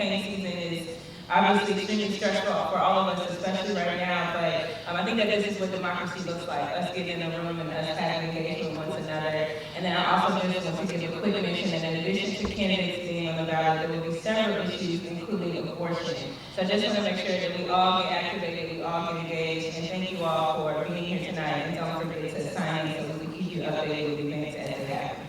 campaign season is obviously extremely stressful for all of us, especially right now, but I think that this is what democracy looks like, us getting in a room and us having engagement with one another. And then I also just want to give a quick mention that in addition to candidates being on the ballot, there will be several issues, including abortion. So I just want to make sure that we all get activated, we all get engaged, and thank you all for being here tonight, and don't forget to sign in so we can keep you updated with events as they happen.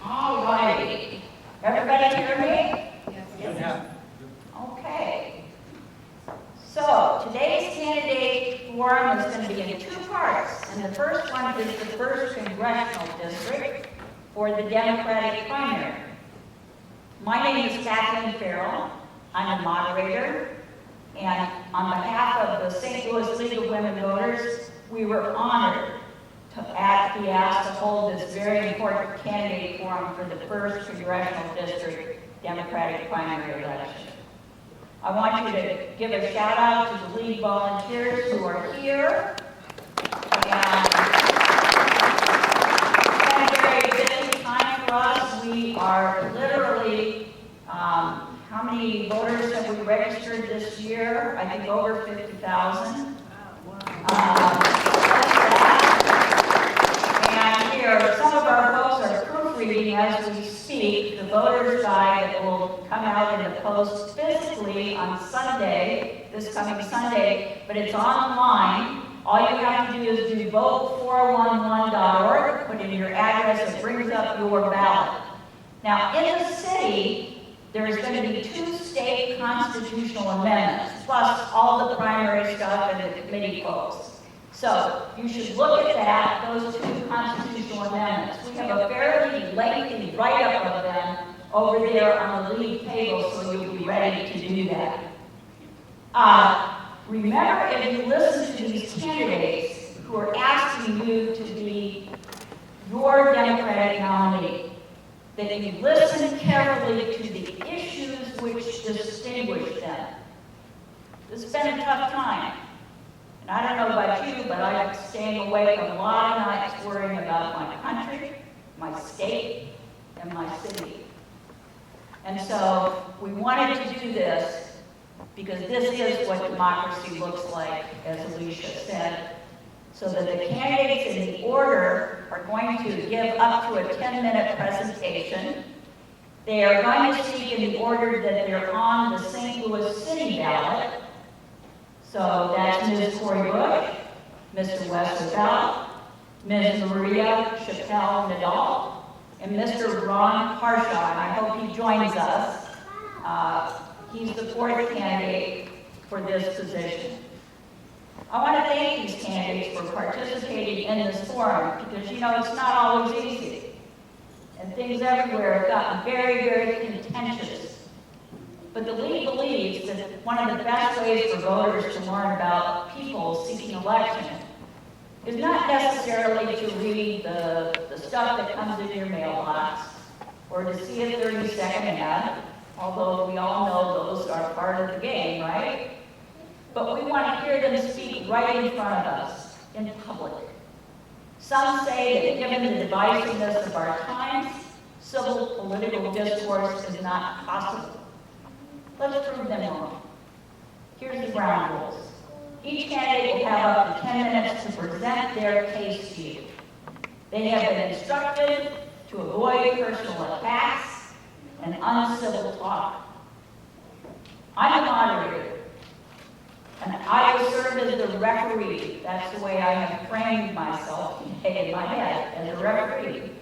All righty. Everybody hear me? Yes. Yeah. Okay. So today's candidate forum is going to be in two parts. And the first one is the 1st Congressional District for the Democratic primary. My name is Kathleen Farrell. I'm a moderator. And on behalf of the St. Louis League of Women Voters, we were honored to be asked to hold this very important candidate forum for the 1st Congressional District Democratic primary election. I want you to give a shout out to the League volunteers who are here. And it's been a very busy time for us. We are literally, how many voters have we registered this year? I think over 50,000. And here, some of our folks are proofreading as we speak the voter's guide that will come out in the post physically on Sunday, this coming Sunday, but it's online. All you have to do is do vote411.org, put in your address, it brings up your ballot. Now, in the city, there's going to be 2 state constitutional amendments, plus all the primary stuff and the committee folks. So you should look at that, those 2 constitutional amendments. We have a fairly lengthy write-up of them over there on the league table, so you'll be ready to do that. Remember, if you listen to these candidates who are asking you to be your Democratic nominee, that you listen carefully to the issues which distinguish them. This has been a tough time. And I don't know about you, but I'm staying awake a lot of nights worrying about my country, my state, and my city. And so we wanted to do this because this is what democracy looks like, as Alicia said, so that the candidates in the order are going to give up to a 10-minute presentation. They are going to speak in the order that they're on the St. Louis City ballot. So that's Ms. Cori Bush, Mr. Wesley Bell, Ms. Maria Chapelle-Nadal, and Mr. Ron Harshaw, and I hope he joins us. He's the 4th candidate for this position. I want to thank these candidates for participating in this forum because, you know, it's not always easy. And things everywhere have gotten very, very contentious. But the League believes that one of the best ways for voters to learn about people seeking election is not necessarily to read the stuff that comes in your mailbox or to see a 30-second ad, although we all know those are part of the game, right? But we want to hear them speak right in front of us, in public. Some say that given the divisiveness of our times, civil political discourse is not possible. Let's prove them wrong. Here's the ground rules. Each candidate will have up to 10 minutes to present their case to you. They have been instructed to avoid personal attacks and uncivil talk. I'm a moderator, and I will serve as the referee. That's the way I have framed myself in my head, as a referee.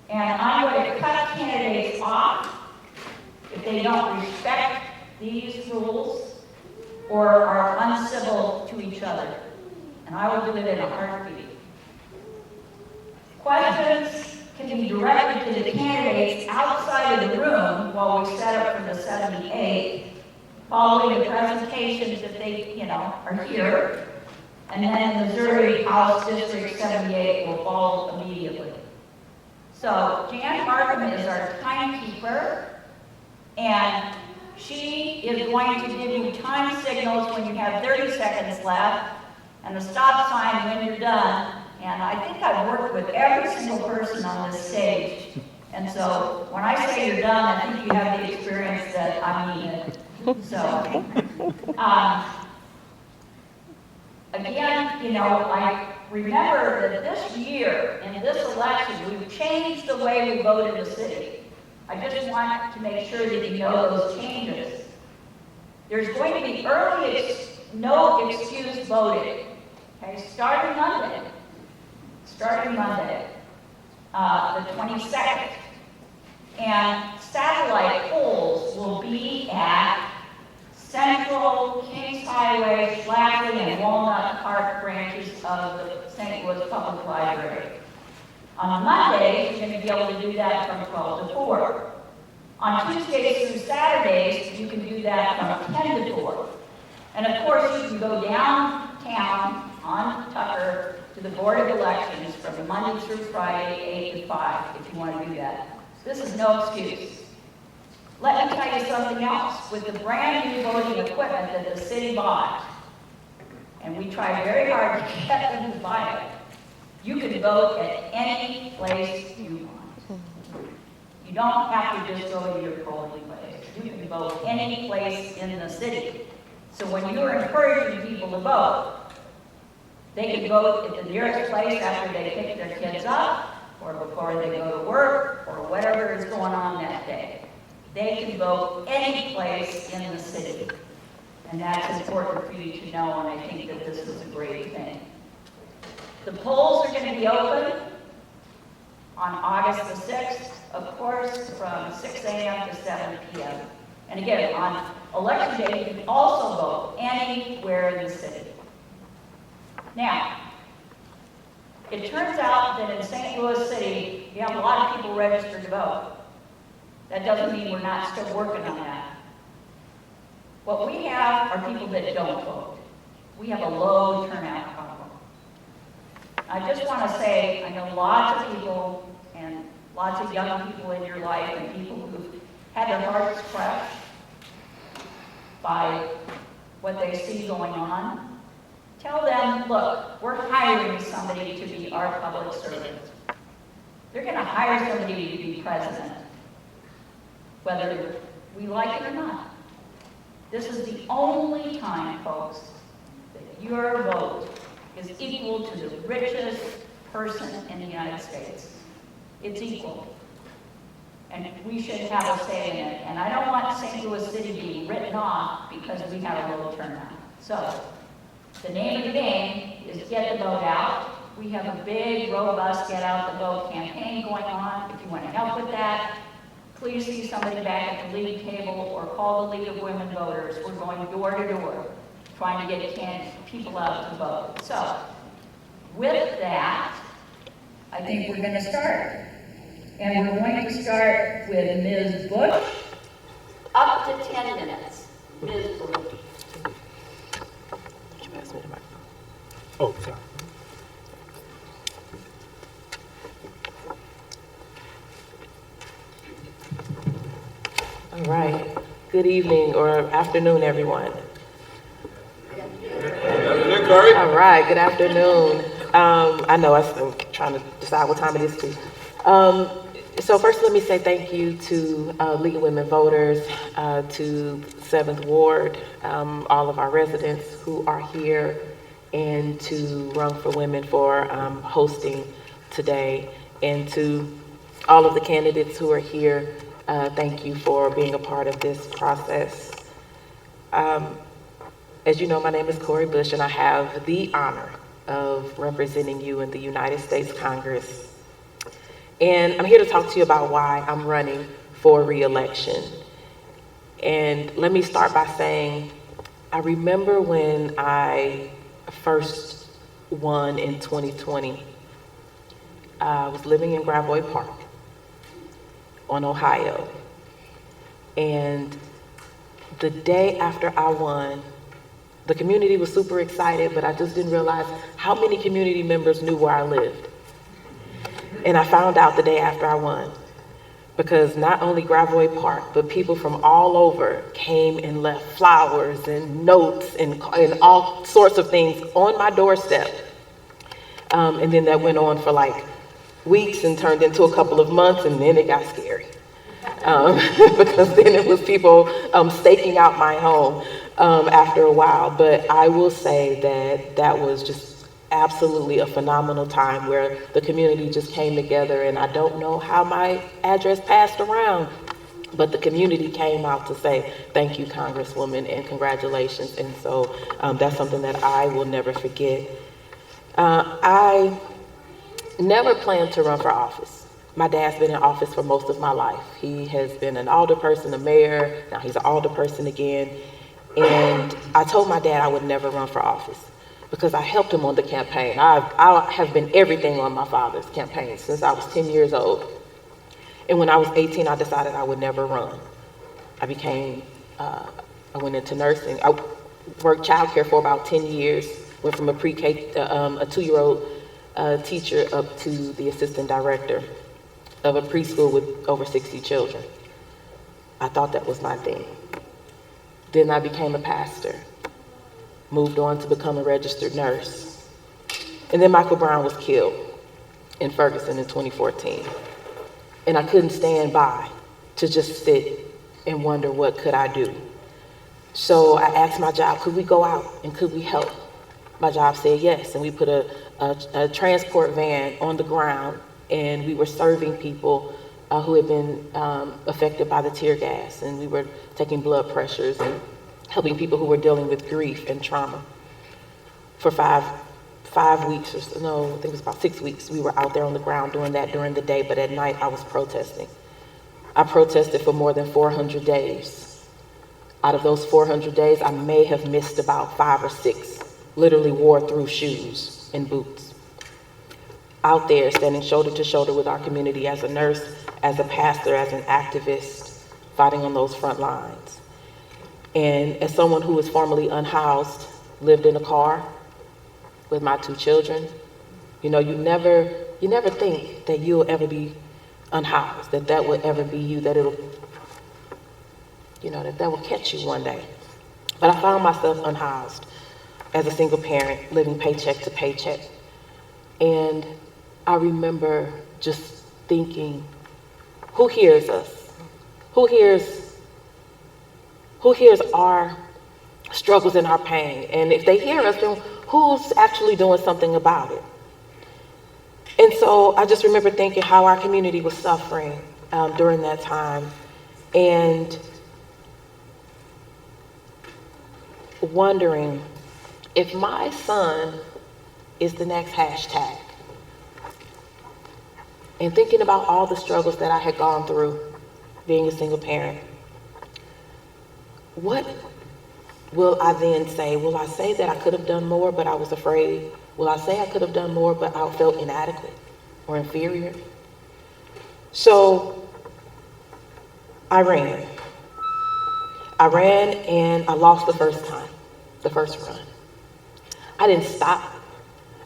And I'm going to cut candidates off if they don't respect these rules or are uncivil to each other. And I will do it in a heartbeat. Questions can be directed to the candidates outside of the room while we set up for the 78, following the presentations if they, are here. And then Missouri House District 78 will follow immediately. So Jan Markham is our timekeeper, and she is going to give you time signals when you have 30 seconds left, and the stop sign when you're done, and I think I've worked with every single person on this stage. And so when I say you're done, I think you have the experience that I need. So, again, you know, I remember that this year, in this election, we've changed the way we vote in the city. I just want to make sure that you know those changes. There's going to be no excuse voting, okay, starting Monday, the 22nd. And satellite polls will be at Central, Kings Highway, Schlafly, and Walnut Park branches of the St. Louis Public Library. On Monday, you're going to be able to do that from 12 to 4. On Tuesdays through Saturdays, you can do that from 10 to 4. And of course, you can go downtown on Tucker to the Board of Elections from Monday through Friday, 8 to 5, if you want to do that. This is no excuse. Let me tell you something else. With the brand new voting equipment that the city bought, and we tried very hard to get them to buy it, you can vote at any place you want. You don't have to just go to your polling place. You can vote any place in the city. So when you're encouraging people to vote, they can vote at the nearest place after they pick their kids up, or before they go to work, or whatever is going on that day. They can vote any place in the city. And that's important for you to know, and I think that this is a great thing. The polls are going to be open on August the 6th, of course, from 6 a.m. to 7 p.m. And again, on election day, you can also vote anywhere in the city. Now, it turns out that in St. Louis City, you have a lot of people registered to vote. That doesn't mean we're not still working on that. What we have are people that don't vote. We have a low turnout problem. I just want to say, I know lots of people and lots of young people in your life and people who've had their hearts crushed by what they see going on. Tell them, look, we're hiring somebody to be our public servant. They're going to hire somebody to be president, whether we like it or not. This is the only time, folks, that your vote is equal to the richest person in the United States. It's equal. And we should have a say in it. And I don't want St. Louis City being written off because we had a low turnout. So, the name of the game is get the vote out. We have a big, robust Get Out the Vote campaign going on. If you want to help with that, please see somebody back at the league table or call the League of Women Voters. We're going door to door, trying to get people out to vote. So, with that, I think we're going to start. And we're going to start with Ms. Bush. Up to 10 minutes. Ms. Bush. Oh, sorry. All right. Good evening or afternoon, everyone. Cori. All right. Good afternoon. I know I'm trying to decide what time it is too. So first, let me say thank you to League of Women Voters, to 7th Ward, all of our residents who are here, and to Run for Women for hosting today, and to all of the candidates who are here. Thank you for being a part of this process. As you know, my name is Cori Bush, and I have the honor of representing you in the United States Congress. And I'm here to talk to you about why I'm running for re-election. And let me start by saying, I remember when I first won in 2020. I was living in Gravois Park on Ohio. And the day after I won, the community was super excited, but I just didn't realize how many community members knew where I lived. And I found out the day after I won, because not only Gravois Park, but people from all over came and left flowers and notes and all sorts of things on my doorstep, And then that went on for like weeks and turned into a couple of months, and then it got scary. Because then it was people staking out my home after a while. But I will say that that was just absolutely a phenomenal time where the community just came together, and I don't know how my address passed around, but the community came out to say, thank you, Congresswoman, and congratulations. And so that's something that I will never forget. I never planned to run for office. My dad's been in office for most of my life. He has been an alderperson, a mayor, now he's an alderperson again. And I told my dad I would never run for office because I helped him on the campaign. I have been everything on my father's campaign since I was 10 years old. And when I was 18, I decided I would never run. I went into nursing. I worked childcare for about 10 years, went from a pre-K, a 2-year-old teacher up to the assistant director of a preschool with over 60 children. I thought that was my thing. Then I became a pastor, moved on to become a registered nurse. And then Michael Brown was killed in Ferguson in 2014. And I couldn't stand by to just sit and wonder what could I do. So I asked my job, could we go out and could we help? My job said yes, and we put a transport van on the ground, and we were serving people who had been affected by the tear gas, and we were taking blood pressures and helping people who were dealing with grief and trauma. For five weeks or so, no, I think it was about 6 weeks, we were out there on the ground doing that during the day, but at night I was protesting. I protested for more than 400 days. Out of those 400 days, I may have missed about 5 or 6, literally wore through shoes and boots. Out there, standing shoulder to shoulder with our community as a nurse, as a pastor, as an activist, fighting on those front lines. And as someone who was formerly unhoused, lived in a car with my 2 children, you know, you never think that you'll ever be unhoused, that will ever be you, that it'll, you know, that will catch you one day. But I found myself unhoused as a single parent, living paycheck to paycheck. And I remember just thinking, who hears us? Who hears our struggles and our pain? And if they hear us, then who's actually doing something about it? And so I just remember thinking how our community was suffering during that time, and wondering if my son is the next hashtag. And thinking about all the struggles that I had gone through being a single parent, what will I then say? Will I say that I could have done more, but I was afraid? Will I say I could have done more, but I felt inadequate or inferior? So I ran. And I lost the first run. I didn't stop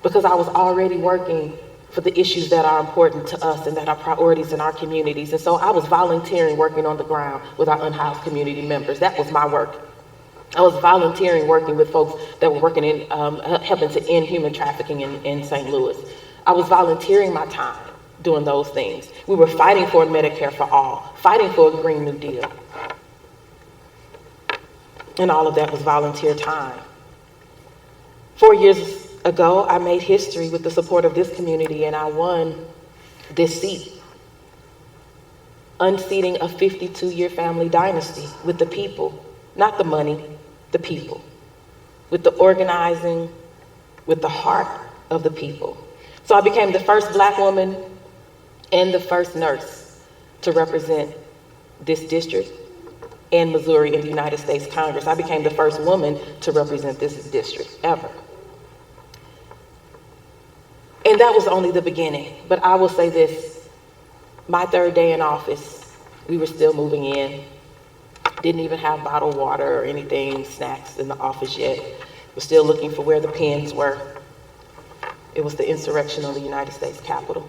because I was already working for the issues that are important to us and that are priorities in our communities. And so I was volunteering, working on the ground with our unhoused community members. That was my work. I was volunteering, working with folks that were working in, helping to end human trafficking in St. Louis. I was volunteering my time doing those things. We were fighting for Medicare for all, fighting for a Green New Deal. And all of that was volunteer time. 4 years ago, I made history with the support of this community, and I won this seat, unseating a 52-year family dynasty with the people, not the money, the people, with the organizing, with the heart of the people. So I became the first Black woman and the first nurse to represent this district and Missouri in the United States Congress. I became the first woman to represent this district ever. And that was only the beginning. But I will say this, my 3rd day in office, we were still moving in. Didn't even have bottled water or anything, snacks in the office yet. We're still looking for where the pens were. It was the insurrection on the United States Capitol.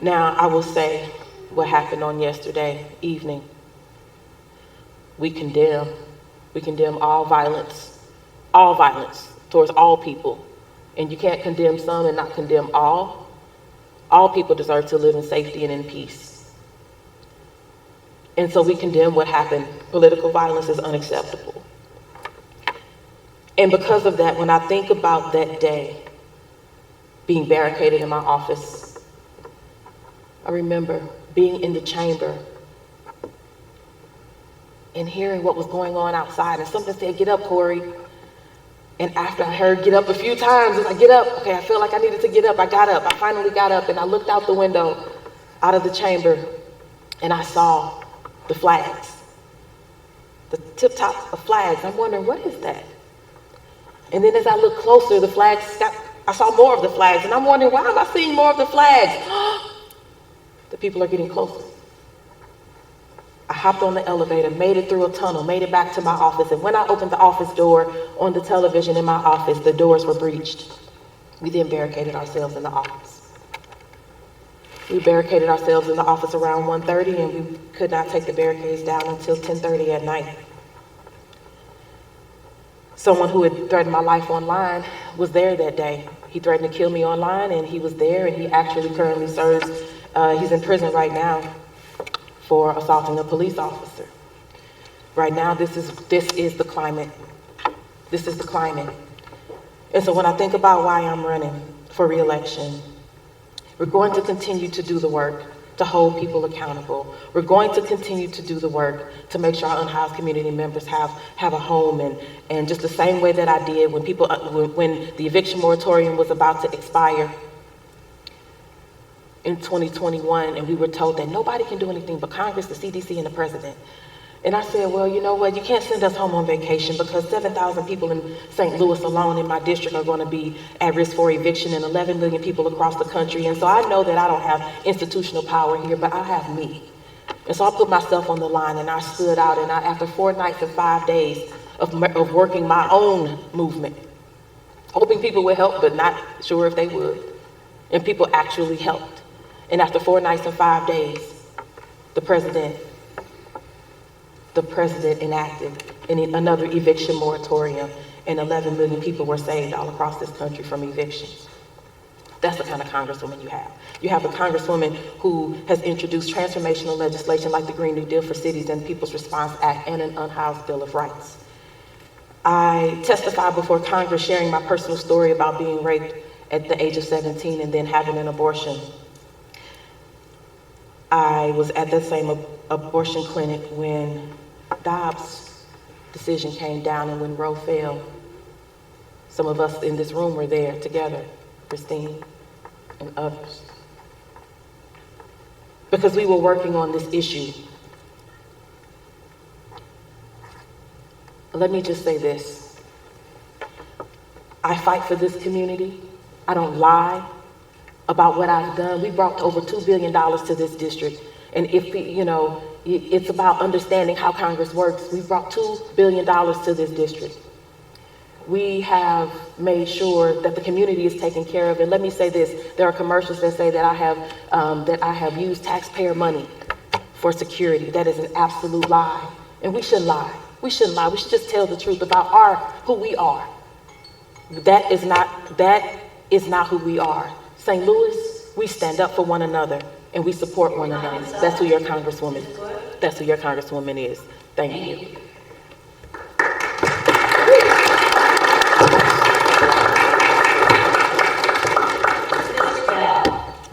Now, I will say what happened on yesterday evening. We condemn all violence towards all people and you can't condemn some and not condemn all. All people deserve to live in safety and in peace. And so we condemn what happened. Political violence is unacceptable. And because of that, when I think about that day, being barricaded in my office, I remember being in the chamber and hearing what was going on outside, and something said, "Get up, Cori." And after I heard "get up" a few times, as I get up, okay, I felt like I needed to get up. I got up. I finally got up, and I looked out the window, out of the chamber, and I saw the flags, the tip top of flags. I'm wondering, what is that? And then as I looked closer, the flags I saw more of the flags, and I'm wondering, why am I seeing more of the flags? The people are getting closer. I hopped on the elevator, made it through a tunnel, made it back to my office, and when I opened the office door on the television in my office, the doors were breached. We then barricaded ourselves in the office. We barricaded ourselves in the office around 1:30, and we could not take the barricades down until 10:30 at night. Someone who had threatened my life online was there that day. He threatened to kill me online, and he was there, and he actually currently serves, he's in prison right now for assaulting a police officer. Right now, this is the climate. This is the climate. And so when I think about why I'm running for re-election, we're going to continue to do the work to hold people accountable. We're going to continue to do the work to make sure our unhoused community members have a home, and just the same way that I did when when the eviction moratorium was about to expire in 2021, and we were told that nobody can do anything but Congress, the CDC, and the president. And I said, well, you know what, you can't send us home on vacation, because 7,000 people in St. Louis alone in my district are going to be at risk for eviction, and 11 million people across the country. And so I know that I don't have institutional power here, but I have me. And so I put myself on the line, and I stood out, and after 4 nights and 5 days of working my own movement, hoping people would help, but not sure if they would, and people actually helped. And after 4 nights and 5 days, the president enacted another eviction moratorium, and 11 million people were saved all across this country from evictions. That's the kind of congresswoman you have. You have a congresswoman who has introduced transformational legislation like the Green New Deal for Cities and People's Response Act and an unhoused Bill of Rights. I testified before Congress sharing my personal story about being raped at the age of 17 and then having an abortion. I was at that same abortion clinic when Dobbs' decision came down and when Roe fell. Some of us in this room were there together, Christine and others, because we were working on this issue. Let me just say this. I fight for this community. I don't lie about what I've done. We brought over $2 billion to this district. And it's about understanding how Congress works. We brought $2 billion to this district. We have made sure that the community is taken care of. And let me say this, there are commercials that say that I have used taxpayer money for security. That is an absolute lie. And we shouldn't lie. We shouldn't lie. We should just tell the truth about who we are. That is not who we are. St. Louis, we stand up for one another and we support one another. That's who your congresswoman. That's who your congresswoman is. Thank you.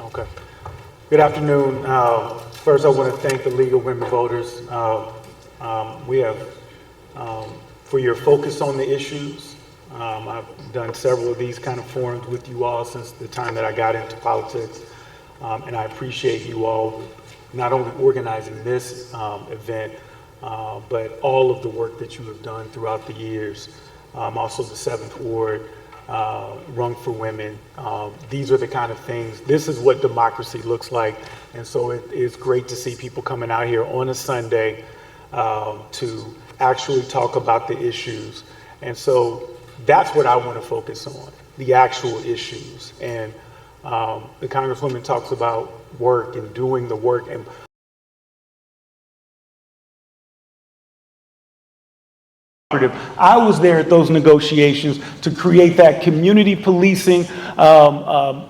Okay. Good afternoon. First, I want to thank the League of Women Voters. We have, for your focus on the issues. I've done several of these kind of forums with you all since the time that I got into politics. And I appreciate you all not only organizing this event, but all of the work that you have done throughout the years. Also the 7th Ward, Run for Women. These are the kind of things, this is what democracy looks like. And so it is great to see people coming out here on a Sunday to actually talk about the issues. And so that's what I want to focus on, the actual issues. And the Congresswoman talks about work and doing the work. And I was there at those negotiations to create that community policing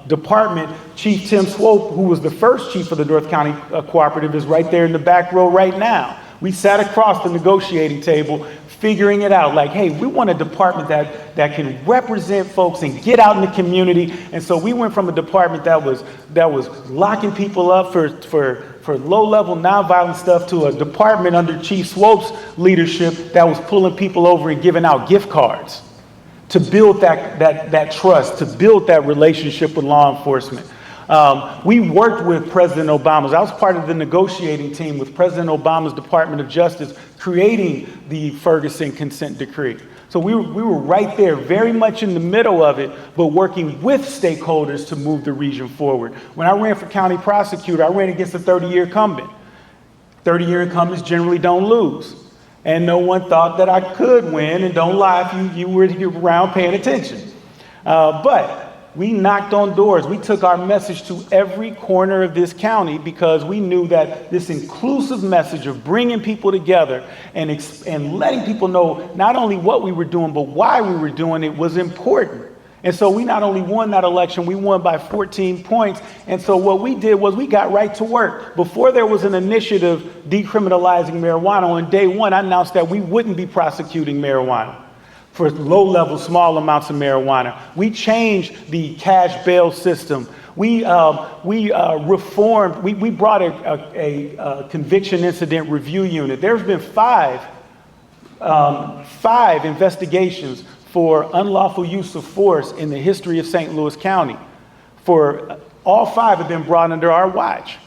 department. Chief Tim Swope, who was the first chief of the North County Cooperative, is right there in the back row right now. We sat across the negotiating table figuring it out, like, hey, we want a department that can represent folks and get out in the community. And so we went from a department that was locking people up for low-level nonviolent stuff to a department under Chief Swope's leadership that was pulling people over and giving out gift cards to build that trust, to build that relationship with law enforcement. We worked with President Obama's. I was part of the negotiating team with President Obama's Department of Justice creating the Ferguson consent decree. So we were right there, very much in the middle of it, but working with stakeholders to move the region forward. When I ran for county prosecutor, I ran against a 30-year incumbent. 30-year incumbents generally don't lose. And no one thought that I could win, and don't lie if you were around paying attention. But we knocked on doors. We took our message to every corner of this county because we knew that this inclusive message of bringing people together and letting people know not only what we were doing, but why we were doing it was important. And so we not only won that election, we won by 14 points. And so what we did was we got right to work. Before there was an initiative decriminalizing marijuana, on day one, I announced that we wouldn't be prosecuting marijuana for low-level, small amounts of marijuana. We changed the cash bail system. We reformed, we brought a conviction incident review unit. There's been five investigations for unlawful use of force in the history of St. Louis County. All five have been brought under our watch.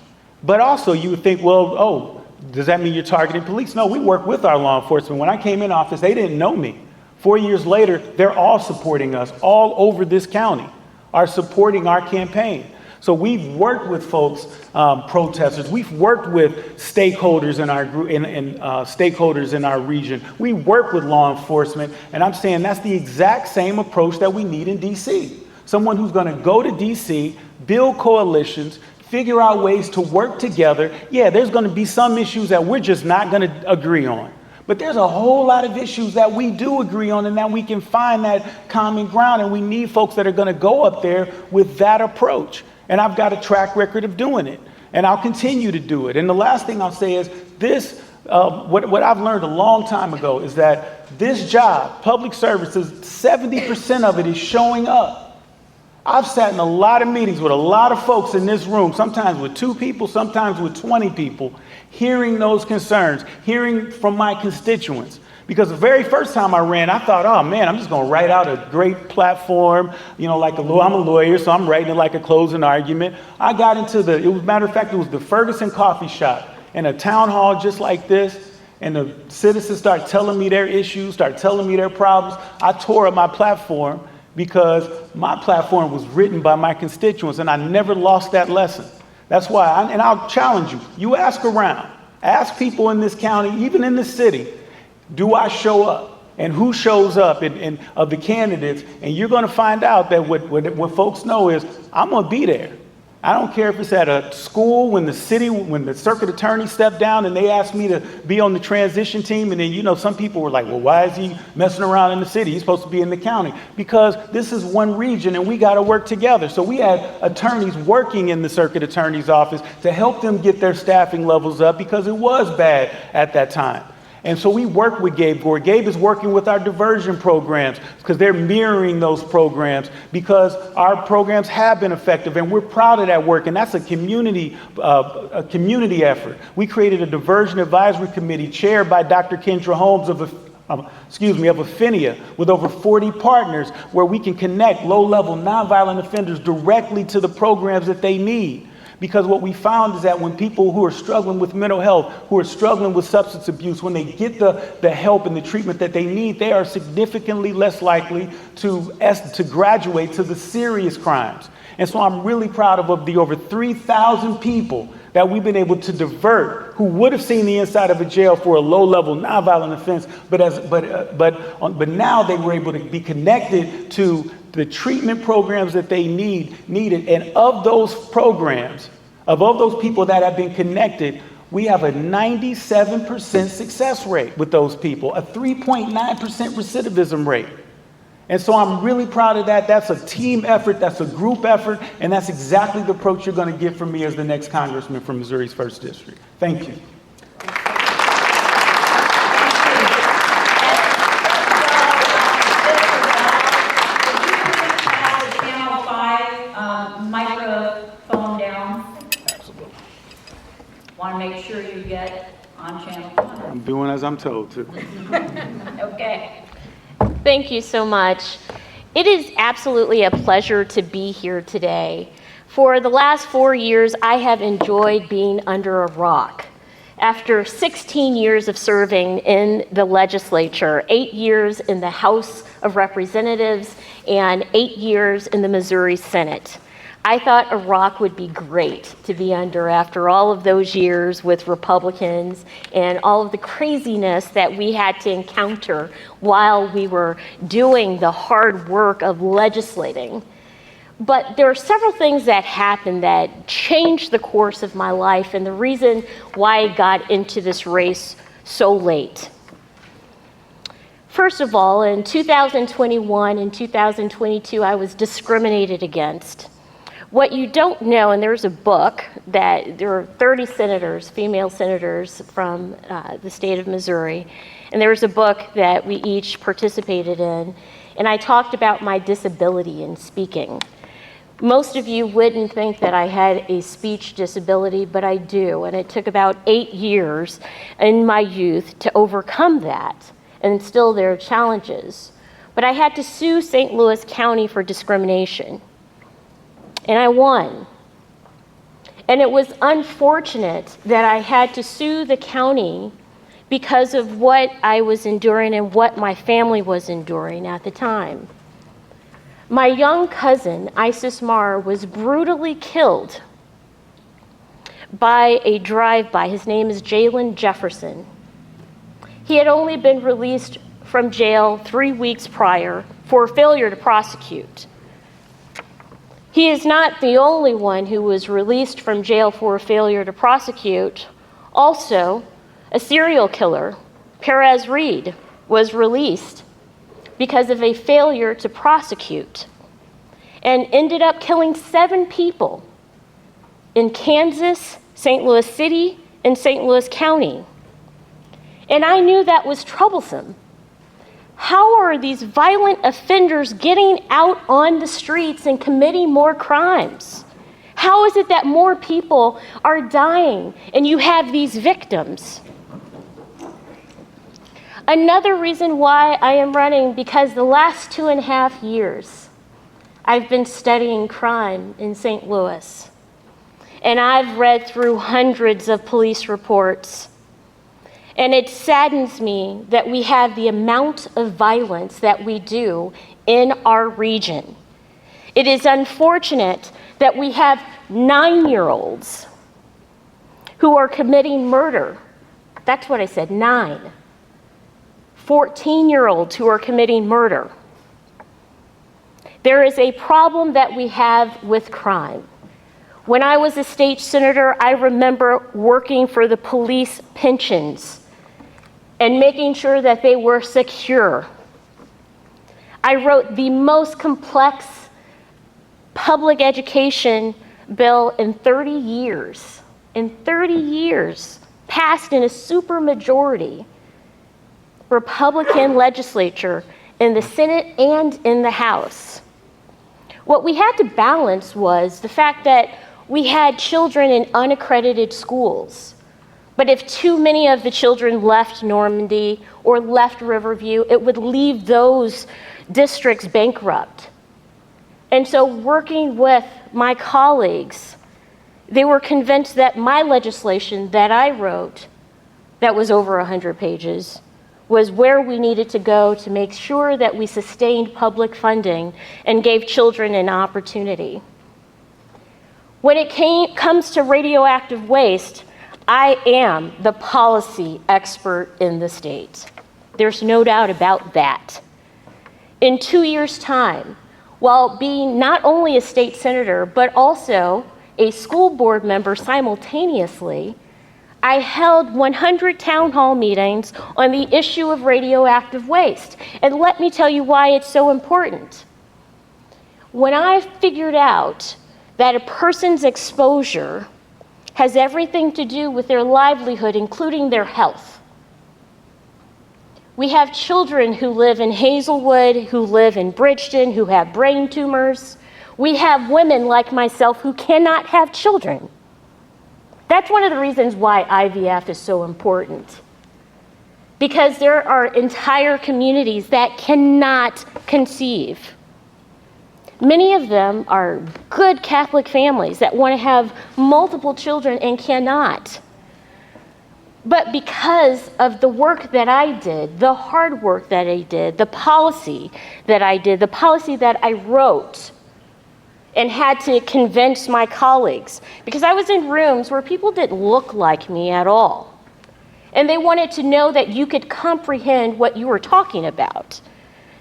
But also you would think, well, oh, does that mean you're targeting police? No, we work with our law enforcement. When I came in office, they didn't know me. 4 years later, they're all supporting us, all over this county, are supporting our campaign. So we've worked with folks, protesters. We've worked with stakeholders in our group, stakeholders in our region. We work with law enforcement, and I'm saying that's the exact same approach that we need in DC. Someone who's going to go to DC, build coalitions, figure out ways to work together. Yeah, there's going to be some issues that we're just not going to agree on. But there's a whole lot of issues that we do agree on and that we can find that common ground, and we need folks that are going to go up there with that approach. And I've got a track record of doing it, and I'll continue to do it. And the last thing I'll say is this, what I've learned a long time ago is that this job, public services, 70% of it is showing up. I've sat in a lot of meetings with a lot of folks in this room, sometimes with 2 people, sometimes with 20 people, hearing those concerns, hearing from my constituents. Because the very first time I ran, I thought, oh man, I'm just going to write out a great platform, you know, like I'm a lawyer, so I'm writing it like a closing argument. I got into matter of fact, it was the Ferguson coffee shop in a town hall just like this. And the citizens start telling me their issues, start telling me their problems. I tore up my platform because my platform was written by my constituents, and I never lost that lesson. That's why, and I'll challenge you. You ask around, ask people in this county, even in the city, do I show up? And who shows up of the candidates? And you're going to find out that what folks know is I'm going to be there. I don't care if it's at a school when the circuit attorney stepped down and they asked me to be on the transition team. And then, you know, some people were like, well, why is he messing around in the city? He's supposed to be in the county. Because this is one region and we got to work together. So we had attorneys working in the circuit attorney's office to help them get their staffing levels up because it was bad at that time. And so we work with Gabe Gore. Gabe is working with our diversion programs because they're mirroring those programs because our programs have been effective and we're proud of that work. And that's a community effort. We created a diversion advisory committee chaired by Dr. Kendra Holmes of Affinia with over 40 partners where we can connect low-level nonviolent offenders directly to the programs that they need. Because what we found is that when people who are struggling with mental health, who are struggling with substance abuse, when they get the help and the treatment that they need, they are significantly less likely to graduate to the serious crimes. And so I'm really proud of the over 3,000 people that we've been able to divert who would have seen the inside of a jail for a low-level nonviolent offense, but now they were able to be connected to the treatment programs that they needed. And of those programs, of those people that have been connected, We have a 97% success rate with those people, a 3.9% recidivism rate. And so I'm really proud of that. That's a team effort, that's a group effort, and that's exactly the approach you're going to get from me as the next congressman from Missouri's 1st District. Thank you. Channel 5 microphone down. Absolutely. Want to make sure you get on channel 5. I'm doing as I'm told to. Okay. Thank you so much. It is absolutely a pleasure to be here today. For the last 4 years, I have enjoyed being under a rock. After 16 years of serving in the legislature, 8 years in the House of Representatives, and 8 years in the Missouri Senate, I thought a rock would be great to be under after all of those years with Republicans and all of the craziness that we had to encounter while we were doing the hard work of legislating. But there are several things that happened that changed the course of my life and the reason why I got into this race so late. First of all, in 2021 and 2022, I was discriminated against. What you don't know, and there's a book that there are 30 senators, female senators from the state of Missouri, and there was a book that we each participated in, and I talked about my disability in speaking. Most of you wouldn't think that I had a speech disability, but I do, and it took about 8 years in my youth to overcome that, and still there are challenges. But I had to sue St. Louis County for discrimination. And I won. And it was unfortunate that I had to sue the county because of what I was enduring and what my family was enduring at the time. My young cousin, Isis Marr, was brutally killed by a drive-by. His name is Jalen Jefferson. He had only been released from jail 3 weeks prior for failure to prosecute. He is not the only one who was released from jail for failure to prosecute. Also, a serial killer, Perez Reed, was released because of a failure to prosecute and ended up killing 7 people in Kansas, St. Louis City, and St. Louis County. And I knew that was troublesome. How are these violent offenders getting out on the streets and committing more crimes? How is it that more people are dying and you have these victims? Another reason why I am running, because the last 2.5 years, I've been studying crime in St. Louis. And I've read through hundreds of police reports. And it saddens me that we have the amount of violence that we do in our region. It is unfortunate that we have 9-year-olds who are committing murder. That's what I said, 9. 14-year-olds who are committing murder. There is a problem that we have with crime. When I was a state senator, I remember working for the police pensions and making sure that they were secure. I wrote the most complex public education bill in 30 years. In 30 years, passed in a supermajority Republican legislature in the Senate and in the House. What we had to balance was the fact that we had children in unaccredited schools. But if too many of the children left Normandy or left Riverview, it would leave those districts bankrupt. And so working with my colleagues, they were convinced that my legislation that I wrote, that was over 100 pages, was where we needed to go to make sure that we sustained public funding and gave children an opportunity. When it comes to radioactive waste, I am the policy expert in the state. There's no doubt about that. In 2 years' time, while being not only a state senator, but also a school board member simultaneously, I held 100 town hall meetings on the issue of radioactive waste. And let me tell you why it's so important. When I figured out that a person's exposure has everything to do with their livelihood, including their health. We have children who live in Hazelwood, who live in Bridgeton, who have brain tumors. We have women like myself who cannot have children. That's one of the reasons why IVF is so important. Because there are entire communities that cannot conceive. Many of them are good Catholic families that want to have multiple children and cannot. But because of the work that I did, the hard work that I did, the policy that I did, the policy that I wrote and had to convince my colleagues, because I was in rooms where people didn't look like me at all. And they wanted to know that you could comprehend what you were talking about.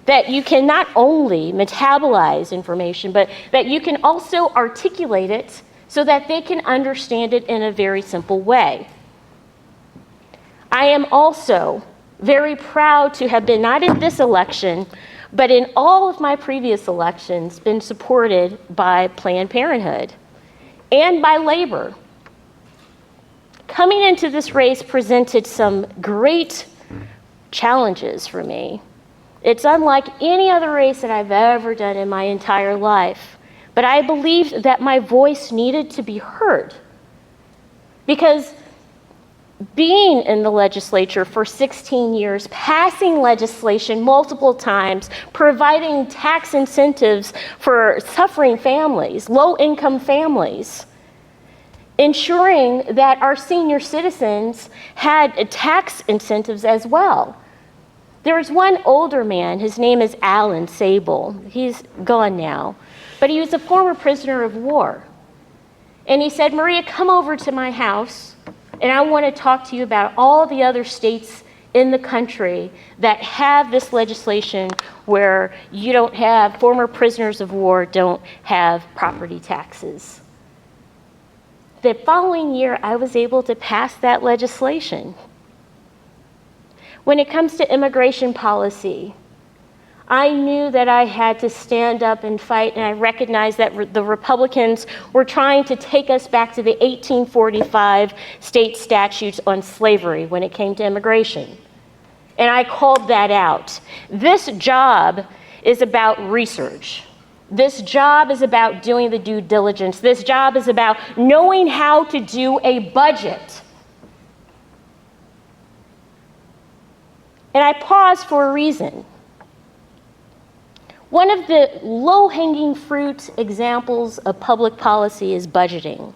That you can not only metabolize information, but that you can also articulate it so that they can understand it in a very simple way. I am also very proud to have been, not in this election, but in all of my previous elections, been supported by Planned Parenthood and by labor. Coming into this race presented some great challenges for me. It's unlike any other race that I've ever done in my entire life. But I believed that my voice needed to be heard. Because being in the legislature for 16 years, passing legislation multiple times, providing tax incentives for suffering families, low-income families, ensuring that our senior citizens had tax incentives as well. There was one older man, his name is Alan Sable. He's gone now, but he was a former prisoner of war. And he said, Maria, come over to my house, and I want to talk to you about all the other states in the country that have this legislation where you don't have, former prisoners of war don't have property taxes. The following year, I was able to pass that legislation. When it comes to immigration policy, I knew that I had to stand up and fight, and I recognized that the Republicans were trying to take us back to the 1845 state statutes on slavery when it came to immigration. And I called that out. This job is about research. This job is about doing the due diligence. This job is about knowing how to do a budget. And I paused for a reason. One of the low-hanging fruit examples of public policy is budgeting.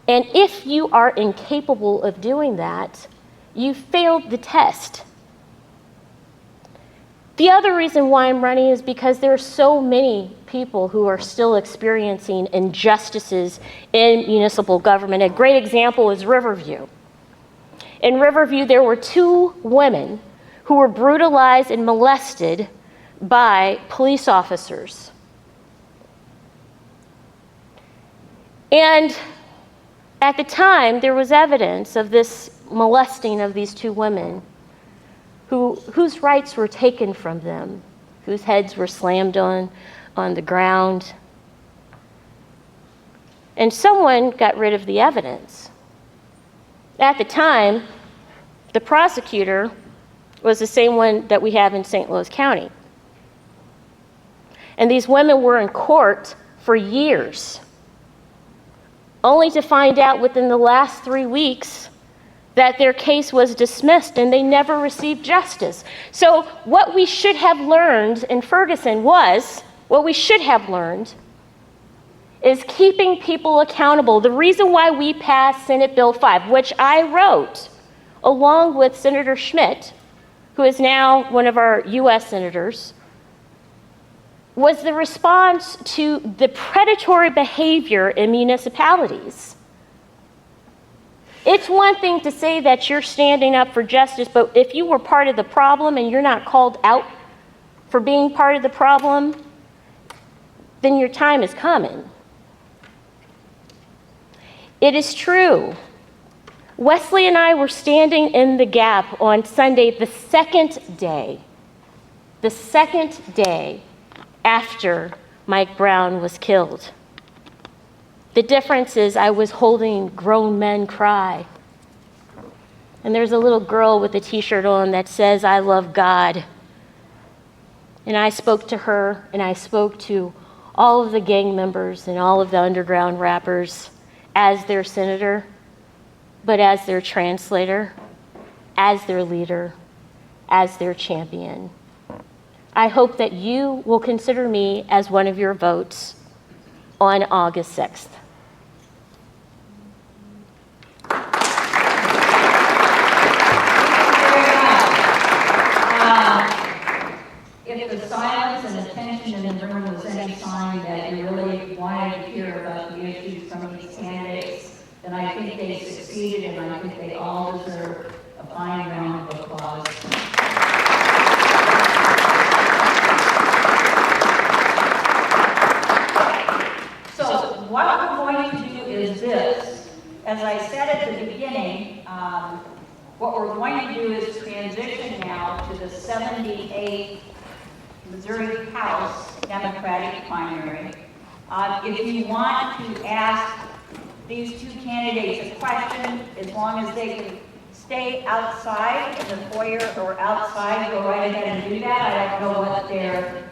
And if you are incapable of doing that, you failed the test. The other reason why I'm running is because there are so many people who are still experiencing injustices in municipal government. A great example is Riverview. In Riverview, there were 2 women who were brutalized and molested by police officers. And at the time, there was evidence of this molesting of these 2 women whose rights were taken from them, whose heads were slammed on the ground. And someone got rid of the evidence. At the time, the prosecutor was the same one that we have in St. Louis County. And these women were in court for years, only to find out within the last 3 weeks that their case was dismissed and they never received justice. So what we should have learned in Ferguson is keeping people accountable. The reason why we passed Senate Bill 5, which I wrote along with Senator Schmidt, who is now one of our U.S. senators, was the response to the predatory behavior in municipalities. It's one thing to say that you're standing up for justice, but if you were part of the problem and you're not called out for being part of the problem, then your time is coming. It is true. Wesley and I were standing in the gap on Sunday, the second day after Mike Brown was killed. The difference is I was holding grown men cry. And there's a little girl with a t-shirt on that says, "I love God." And I spoke to her, and I spoke to all of the gang members and all of the underground rappers as their senator, but as their translator, as their leader, as their champion. I hope that you will consider me as one of your votes on August 6th. If the silence and attention in the room was any sign that you really wanted to hear about the issues from these candidates, then I think they succeeded, and I think they all deserve a fine round of applause. So what we're going to do is this. As I said at the beginning, what we're going to do is transition now to the 78th Missouri House Democratic primary. If you want to ask these two candidates a question, as long as they can stay outside in the foyer or outside, go right ahead and do that. I don't know what their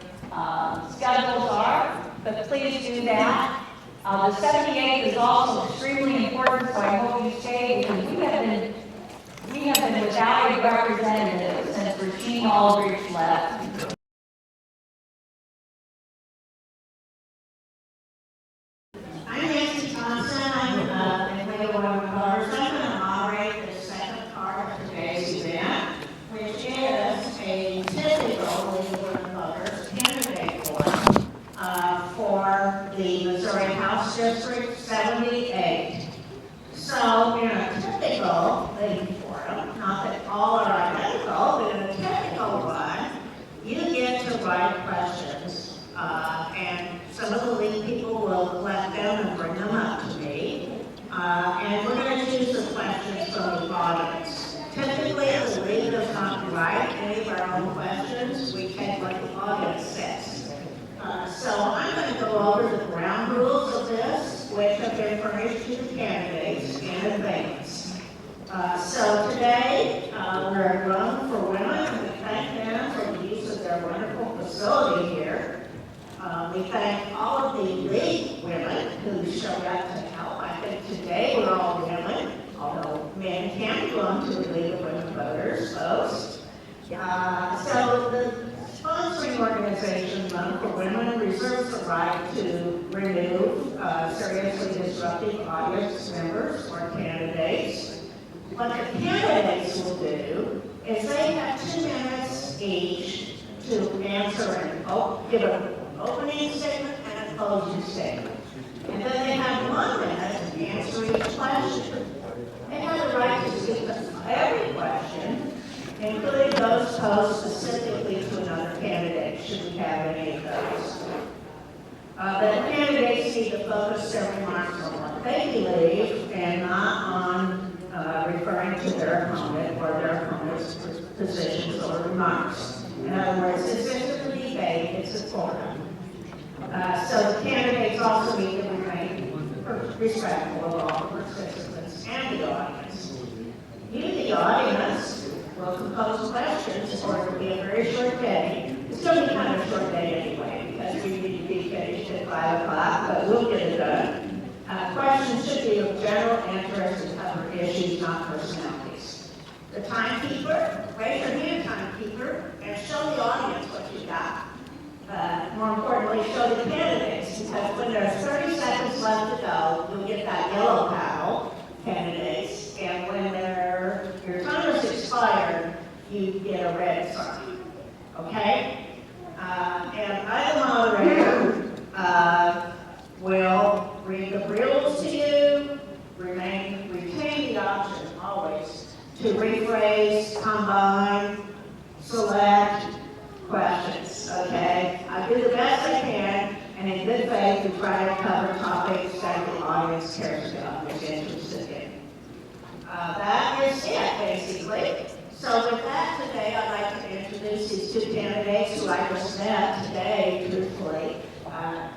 schedules are, but please do that. The 78th is also extremely important, so I hope you stay, because we have been without a representative since Regina Aldrich left. The Missouri House District 78. So in a typical league forum, not that all are identical, but in a typical one, you get to write questions, and some of the league people will collect them and bring them up to me, and we're going to choose the questions from the audience. Typically, the league does not write any of our own questions. We take what the audience says. So I'm going to go over the ground rules of this, which have been furnished to the candidates in advance. So today, we're Run for Women, and we thank them for the use of their wonderful facility here. We thank all of the league women who showed up to help. I think today we're all women, although men can belong to the League of Women Voters, folks. So the sponsoring organization, Run for Women, reserves the right to remove seriously disruptive audience members or candidates. What the candidates will do is they have 2 minutes each to answer and give an opening statement and a closing statement. And then they have 1 minute to answer each question. They have the right to speak to every question, including those posed specifically to another candidate, should we have any of those. The candidates need to focus their remarks on what they believe and not on referring to their opponent or their opponent's positions or remarks. In other words, this isn't a debate, it's a forum. So the candidates also need to remain respectful of all participants and the audience. You, the audience, will compose questions, or it will be a very short day. It's going to be kind of a short day anyway, because we need to be finished at 5 o'clock, but we'll get it done. Questions should be of general interest and cover issues, not personalities. The timekeeper, raise your hand, timekeeper, and show the audience what you got. More importantly, show the candidates, because when there's 30 seconds left to go, you'll get that yellow paddle, candidates, and when your time is expired, you get a red sign. Okay? And I, the moderator, will read the rules to you, retain the option always to rephrase, combine, select questions, okay? I do the best I can, and in good faith, we try to cover topics that the audience cares about, is interested in. That is it, basically. So with that today, I'd like to introduce these two candidates who I just met today, truthfully.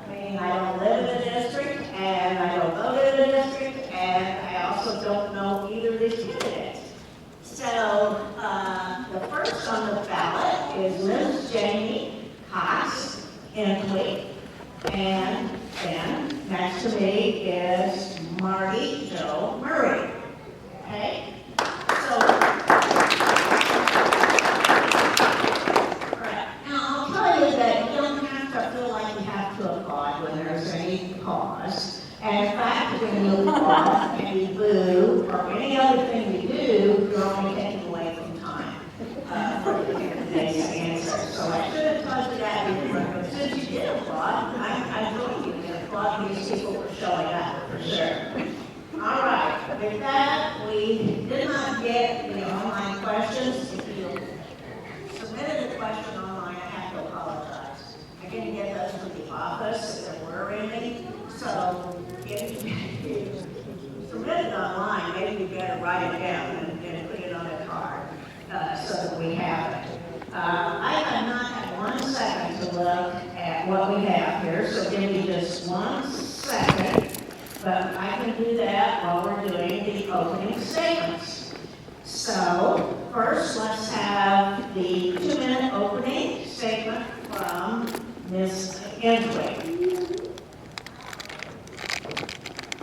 Meaning I don't live in the district, and I don't vote in the district, and I also don't know either of these candidates. So the first on the ballot is Ms. Jami Cox Antwi, and then next to me is Marty Joe Murray. Okay? So, all right. Now I'll tell you that you don't have to feel like you have to applaud when there's any cause. And in fact, when you applaud and you boo or any other thing you do, you're only taking away from time for today's answer. So I should have told you that before, but since you did applaud, I join you in applauding these people for showing up, for sure. All right, with that, we did not get the online questions. If you submitted a question online, I have to apologize. I didn't get those from the office, if there were any. So if you submitted online, maybe you better write it down and put it on a card so that we have it. I have not had 1 second to look at what we have here, so give me just 1 second. But I can do that while we're doing the opening statements. So first, let's have the 2-minute opening statement from Ms. Antwi.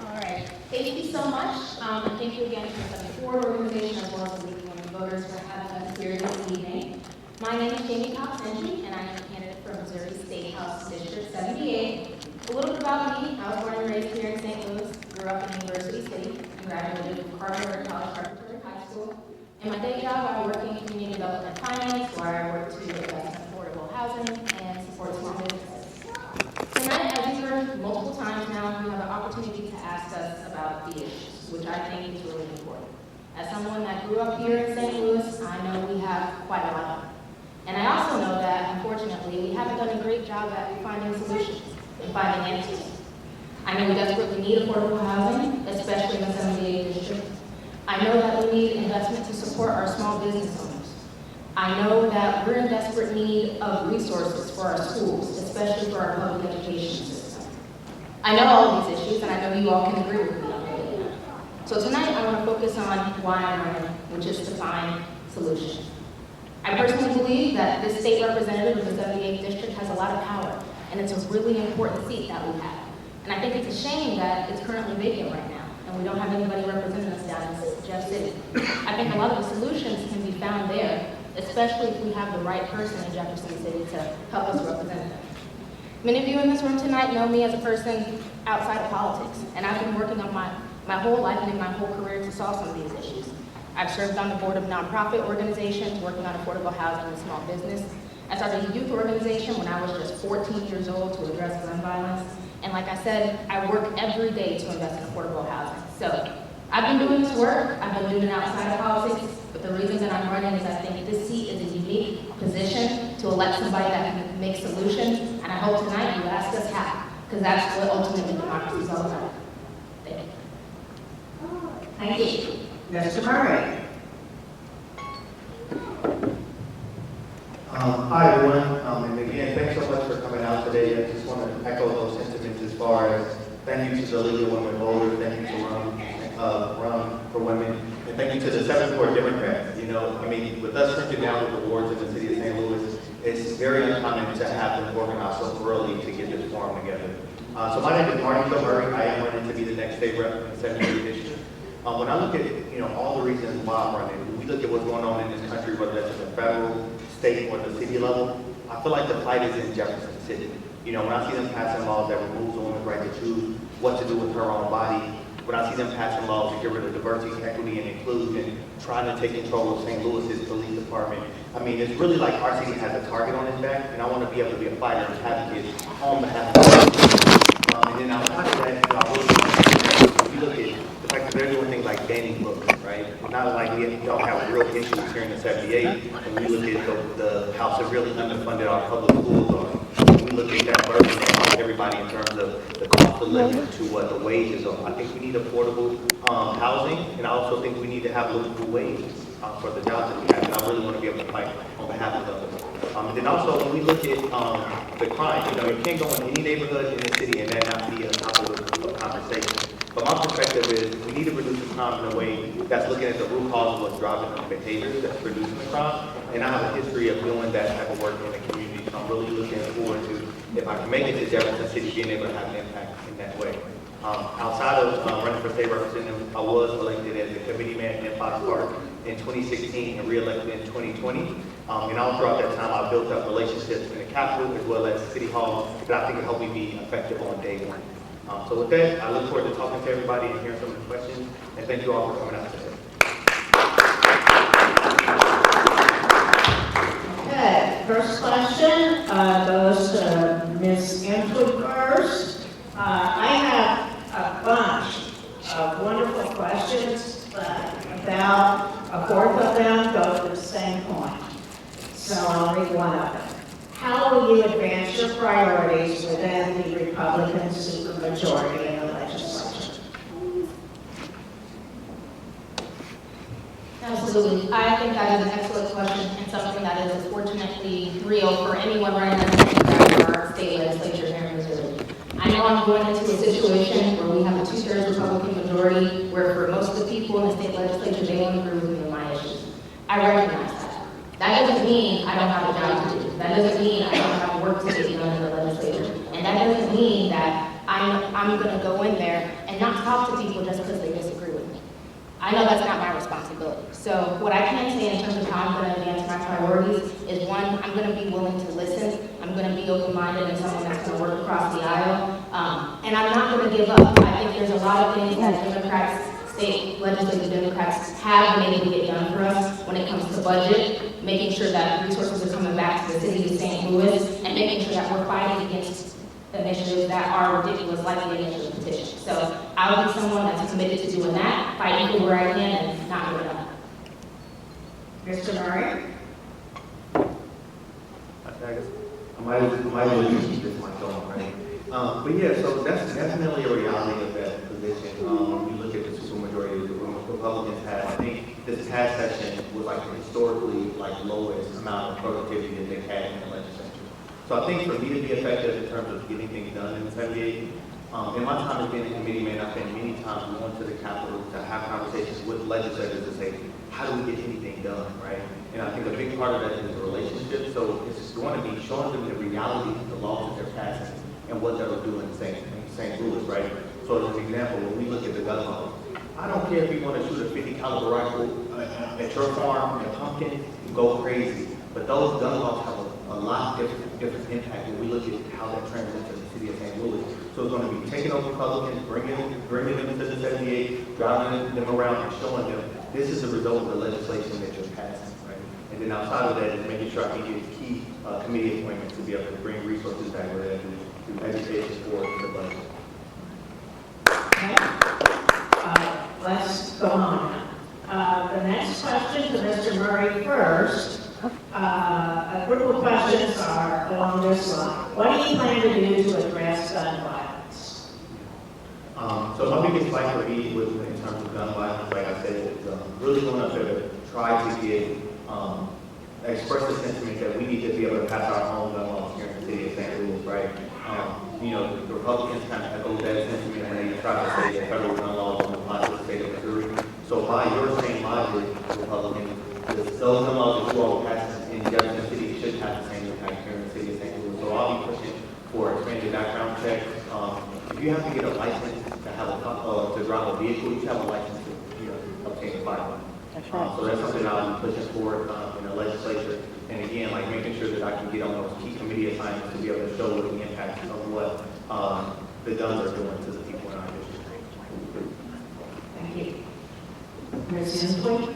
All right. Thank you so much. And thank you again to the Ford organization as well as the League of Women Voters for having us here this evening. My name is Jami Cox Antwi, and I am a candidate for Missouri State House District 78. A little bit about me. I was born and raised here in St. Louis, grew up in University City, and graduated from Carver College Preparatory High School. In my day job, I work in community development finance, where I work to invest in affordable housing and support small businesses. Tonight, as you've heard multiple times now, you have an opportunity to ask us about the issues, which I think is really important. As someone that grew up here in St. Louis, I know we have quite a lot of them. And I also know that, unfortunately, we haven't done a great job at finding solutions and finding answers. I know we desperately need affordable housing, especially in the 78 district. I know that we need investment to support our small business owners. I know that we're in desperate need of resources for our schools, especially for our public education system. I know all of these issues, and I know you all can agree with me on that. So tonight, I want to focus on why I'm running, which is to find solutions. I personally believe that this state representative of the 78th district has a lot of power, and it's a really important seat that we have. And I think it's a shame that it's currently vacant right now, and we don't have anybody representing us down in Jeff City. I think a lot of the solutions can be found there, especially if we have the right person in Jefferson City to help us represent them. Many of you in this room tonight know me as a person outside of politics, and I've been working on my whole life and in my whole career to solve some of these issues. I've served on the board of nonprofit organizations working on affordable housing and small business. I started a youth organization when I was just 14 years old to address gun violence. And like I said, I work every day to invest in affordable housing. So I've been doing this work, I've been doing it outside of politics, but the reason that I'm running is I think this seat is a unique position to elect somebody that can make solutions. And I hope tonight you ask us how, because that's what ultimately democracy is all about. Thank you. Thank you. Mr. Murray. Hi everyone, and again, thanks so much for coming out today. I just want to echo those sentiments as far as thank you to the League of Women Voters, thank you to Run for Women, and thank you to the 7th Ward Democrats. You know, I mean, with us shrinking down with the wards in the city of St. Louis, it's very uncommon to have them organized so thoroughly to get this forum together. So my name is Marty Joe Murray. I am running to be the next state rep in the 78th district. When I look at all the reasons why I'm running, we look at what's going on in this country, whether that's at the federal, state, or the city level, I feel like the fight is in Jefferson City. When I see them passing laws that remove the woman's right to choose what to do with her own body, when I see them passing laws to get rid of diversity, equity, and inclusion, trying to take control of St. Louis's police department, I mean, it's really like our city has a target on its back, and I want to be able to be a fighter and advocate on behalf of and then outside of that, if you look at the fact that they're doing things like banning books, right? It's not like we don't have real issues here in the 78. When we look at the how severely underfunded our public schools are, when we look at that burden on everybody in terms of the cost of living to what the wages are. I think we need affordable housing, and I also think we need to have livable wages for the jobs that we have. And I really want to be able to fight on behalf of them. And then also, when we look at the crime, you can't go in any neighborhood in the city and that not be a topic of conversation. But my perspective is we need to reduce the crime in a way that's looking at the root cause of what's driving the behaviors that's producing the crime. And I have a history of doing that type of work in the community, so I'm really looking forward to, if I can make it to Jefferson City, being able to have an impact in that way. Outside of running for state representative, I was elected as a committee man in Fox Park in 2016 and re-elected in 2020. And all throughout that time, I built up relationships in the Capitol as well as City Hall that I think will help me be effective on day one. So with that, I look forward to talking to everybody and hearing some of the questions. And thank you all for coming out today. Okay, first question goes to Ms. Antwi first. I have a bunch of wonderful questions, but about a fourth of them go to the same point. So I'll read one of them. How will you advance your priorities within the Republican supermajority in the legislature? Absolutely. I think that is an excellent question and something that is unfortunately real for anyone running for our state legislature here in Missouri. I know I'm going into a situation where we have a 2/3 Republican majority, where for most of the people in the state legislature, they don't agree with me on my issues. I recognize that. That doesn't mean I don't have a job to do. That doesn't mean I don't have work to get done in the legislature. And that doesn't mean that I'm going to go in there and not talk to people just because they disagree with me. I know that's not my responsibility. So what I can say in terms of how I'm going to advance my priorities is, one, I'm going to be willing to listen. I'm going to be open-minded and someone that's going to work across the aisle. And I'm not going to give up. I think there's a lot of things that Democrats, state legislative Democrats, have been able to get done for us when it comes to budget, making sure that resources are coming back to the city of St. Louis, and making sure that we're fighting against initiatives that are ridiculous, like the initiative petition. So I'll be someone that's committed to doing that, fighting for where I can, and not giving up. Mr. Murray? I might really keep this mic going, right? But yeah, so that's definitely a reality of that position. When we look at the supermajority of the Republicans have, I think this past session was like the historically lowest amount of productivity that they've had in the legislature. So I think for me to be effective in terms of getting things done in the 78, in my time as being a committee man, I've been many times going to the Capitol to have conversations with legislators to say, how do we get anything done, right? And I think a big part of that is the relationship. So it's going to be showing them the reality of the laws that they're passing and what they'll do in St. Louis, right? So as an example, when we look at the gun laws, I don't care if you want to shoot a 50 caliber rifle at your farm in a pumpkin, go crazy. But those gun laws have a lot of different impact when we look at how that translates to the city of St. Louis. So it's going to be taking over Republicans, bringing them into the 78, driving them around and showing them this is the result of the legislation that you're passing, right? And then outside of that is making sure I can get key committee appointments to be able to bring resources back where they do education for the budget. Okay. Let's go on. The next question to Mr. Murray first. A group of questions are along this line. What do you plan to do to address gun violence? So my biggest fight for me was in terms of gun violence, like I said, is really going up there to try to get, express the sentiment that we need to be able to pass our own gun laws here in the city of St. Louis, right? The Republicans kind of echoed that sentiment when they try to say that federal gun laws don't apply to the state of Missouri. So by your same logic, Republicans, those gun laws that you all passed in Jefferson City should have the same impact here in the city of St. Louis. So I'll be pushing for expanded background checks. If you have to get a license to have to drive a vehicle, you should have a license to obtain a firearm. That's right. So that's something I'll be pushing for in the legislature. And again, making sure that I can get on those key committee assignments to be able to show what the impact of what the guns are doing to the people in our district. Thank you. Ms. Antwi?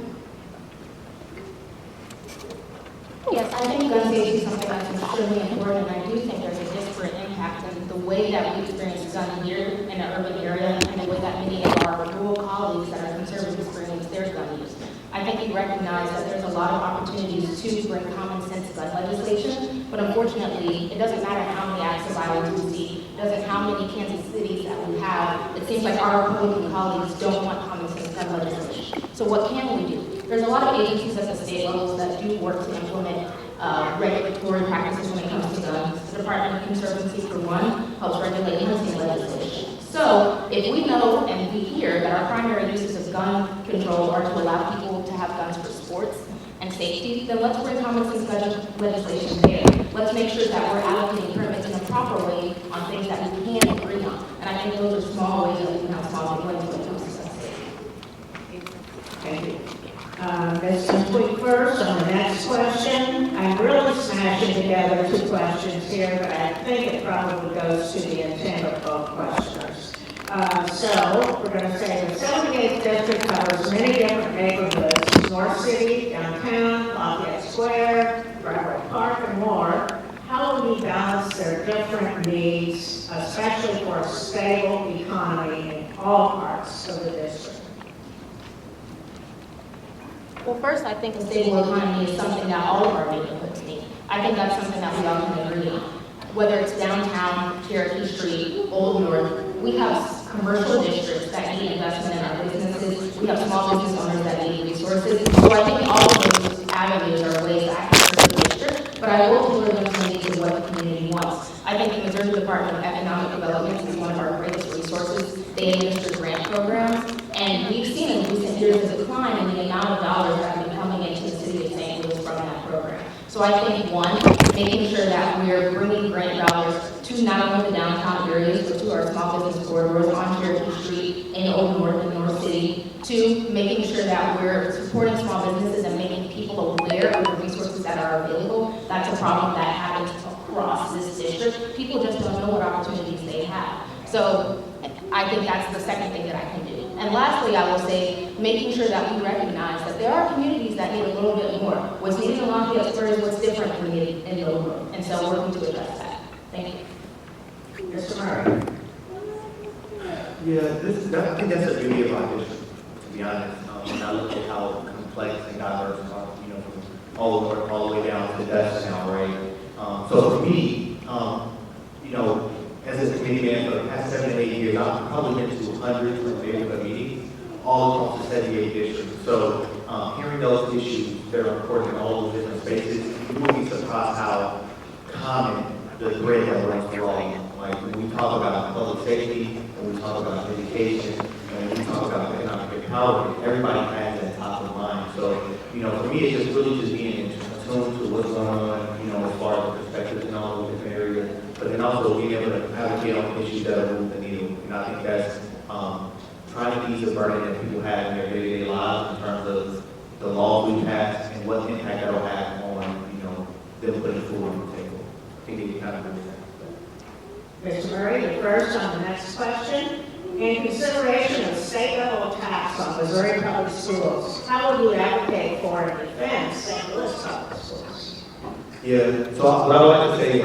Yes, I think gun safety is something that's extremely important, and I do think there's a disparate impact in the way that we experience gun here in an urban area and the way that many of our rural colleagues that are conservative experience their gun use. I think we recognize that there's a lot of opportunities to bring common sense gun legislation but unfortunately, it doesn't matter how many acts of violence we see, it doesn't matter how many Kansas cities that we have, it seems like our Republican colleagues don't want common sense gun legislation. So what can we do? There's a lot of agencies at the state levels that do work to implement regulatory practices when it comes to guns. The Department of Conservancy, for one, helps regulate hunting legislation. So if we know and we hear that our primary uses of gun control are to allow people to have guns for sports and safety, then let's bring common sense legislation there. Let's make sure that we're allocating permits in a proper way on things that we can agree on. And I think those are small ways that we can have small complaints when it comes to gun safety. Thank you. Ms. Antwi first on the next question. I'm really smashing together two questions here, but I think it probably goes to the intent of both questioners. So we're going to say the 78th district covers many different neighborhoods, North City, downtown, Lafayette Square, Broadway Park, and more. How will we balance their different needs, especially for a stable economy in all parts of the district? Well, first, I think a stable economy is something that all of our neighborhoods need. I think that's something that we all can agree on. Whether it's downtown, Cherokee Street, Old North, we have commercial districts that need investment in our businesses. We have small business owners that need resources. So I think all of those avenues are ways that can serve the district, but I will tailor them to the needs of what the community wants. I think the Missouri Department of Economic Development is one of our greatest resources. They administer grant programs, and we've seen in recent years a decline in the amount of dollars that have been coming into the city of St. Louis from that program. So I think, one, making sure that we're bringing grant dollars to not only the downtown areas, but to our small business corridors on Cherokee Street, in Old North and North City. Two, making sure that we're supporting small businesses and making people aware of the resources that are available. That's a problem that happens across this district. People just don't know what opportunities they have. So I think that's the second thing that I can do. And lastly, I will say, making sure that we recognize that there are communities that need a little bit more. What's needed in Lafayette Square is what's different from needed in Old North. And so working to address that. Thank you. Mr. Murray. Yeah, I think that's the beauty of our district, to be honest. When I look at how complex and diverse our, from all the way down to Dutch now, right? So for me, as a committee man for the past 7 to 8 years, I've probably been to hundreds of neighborhood meetings all across the 78 districts. So hearing those issues that are important in all those different spaces, you will be surprised how common the thread that runs through all of them. Like when we talk about public safety, when we talk about education, and when we talk about economic empowerment, everybody has that top of mind. So, for me, it's just really just being in tune to what's going on, as far as the perspectives in all those different areas, but then also being able to advocate on issues that are moving the needle. And I think that's trying to ease the burden that people have in their day-to-day lives in terms of the laws we pass and what impact that will have on, them putting food on the table. I think they can kind of do that. Mr. Murray, the first on the next question. In consideration of state-level attacks on Missouri public schools, how would you advocate for and defend St. Louis public schools? Yeah, so what I would like to say,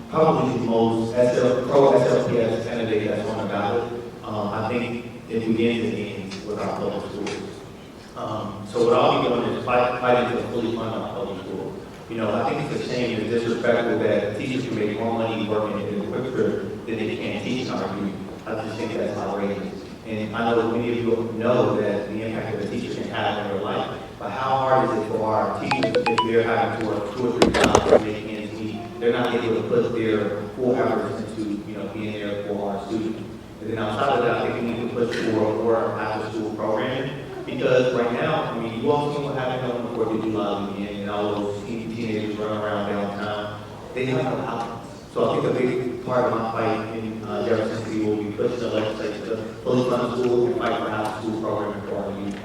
probably the most pro-SLPS candidate that's on the ballot, I think it begins and ends with our public schools. So what I'll be doing is fighting to fully fund our public schools. I think it's a shame and disrespectful that teachers can make more money working in the quicker than they can teach our youth. I just think that's outrageous. And I know many of you know that the impact that a teacher can have in their life, but how hard is it for our teachers if they're having to work 2 or 3 jobs to make ends meet? They're not able to put their full hours into, being there for our students. And then outside of that, I think we need to push for more after-school programming. Because right now, you all see what happened on the 4th of July weekend and all those teenagers running around downtown. They have no outlets. So I think a big part of my fight in Jefferson City will be pushing the legislature to fully fund schools and fight for after-school programming for our youth.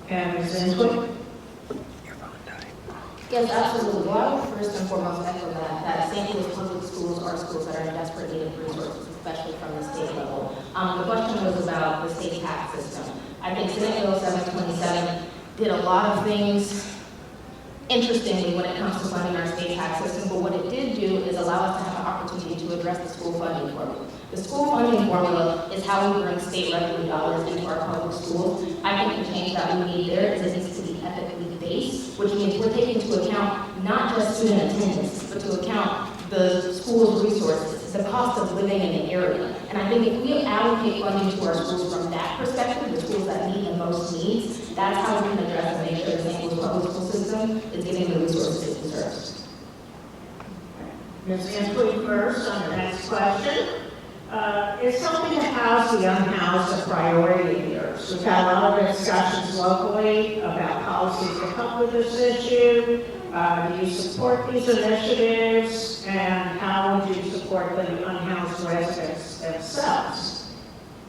And Ms. Antwi? Yes, absolutely. Well, I would first and foremost echo that St. Louis public schools are schools that are in desperate need of resources, especially from the state level. The question was about the state tax system. I think Senate Bill 727 did a lot of things interestingly when it comes to funding our state tax system, but what it did do is allow us to have an opportunity to address the school funding formula. The school funding formula is how we bring state revenue dollars into our public schools. I think the change that we need there is it needs to be ethically based, which means we're taking into account not just student attendance, but to account the school's resources, the cost of living in the area. And I think if we allocate funding to our schools from that perspective, the schools that need the most needs, that's how we can address and make sure the St. Louis public school system is getting the resources it deserves. Ms. Antwi first on the next question. Is helping to house the unhoused a priority of yours? We've had a lot of discussions locally about policies to help with this issue. Do you support these initiatives, and how would you support the unhoused residents themselves?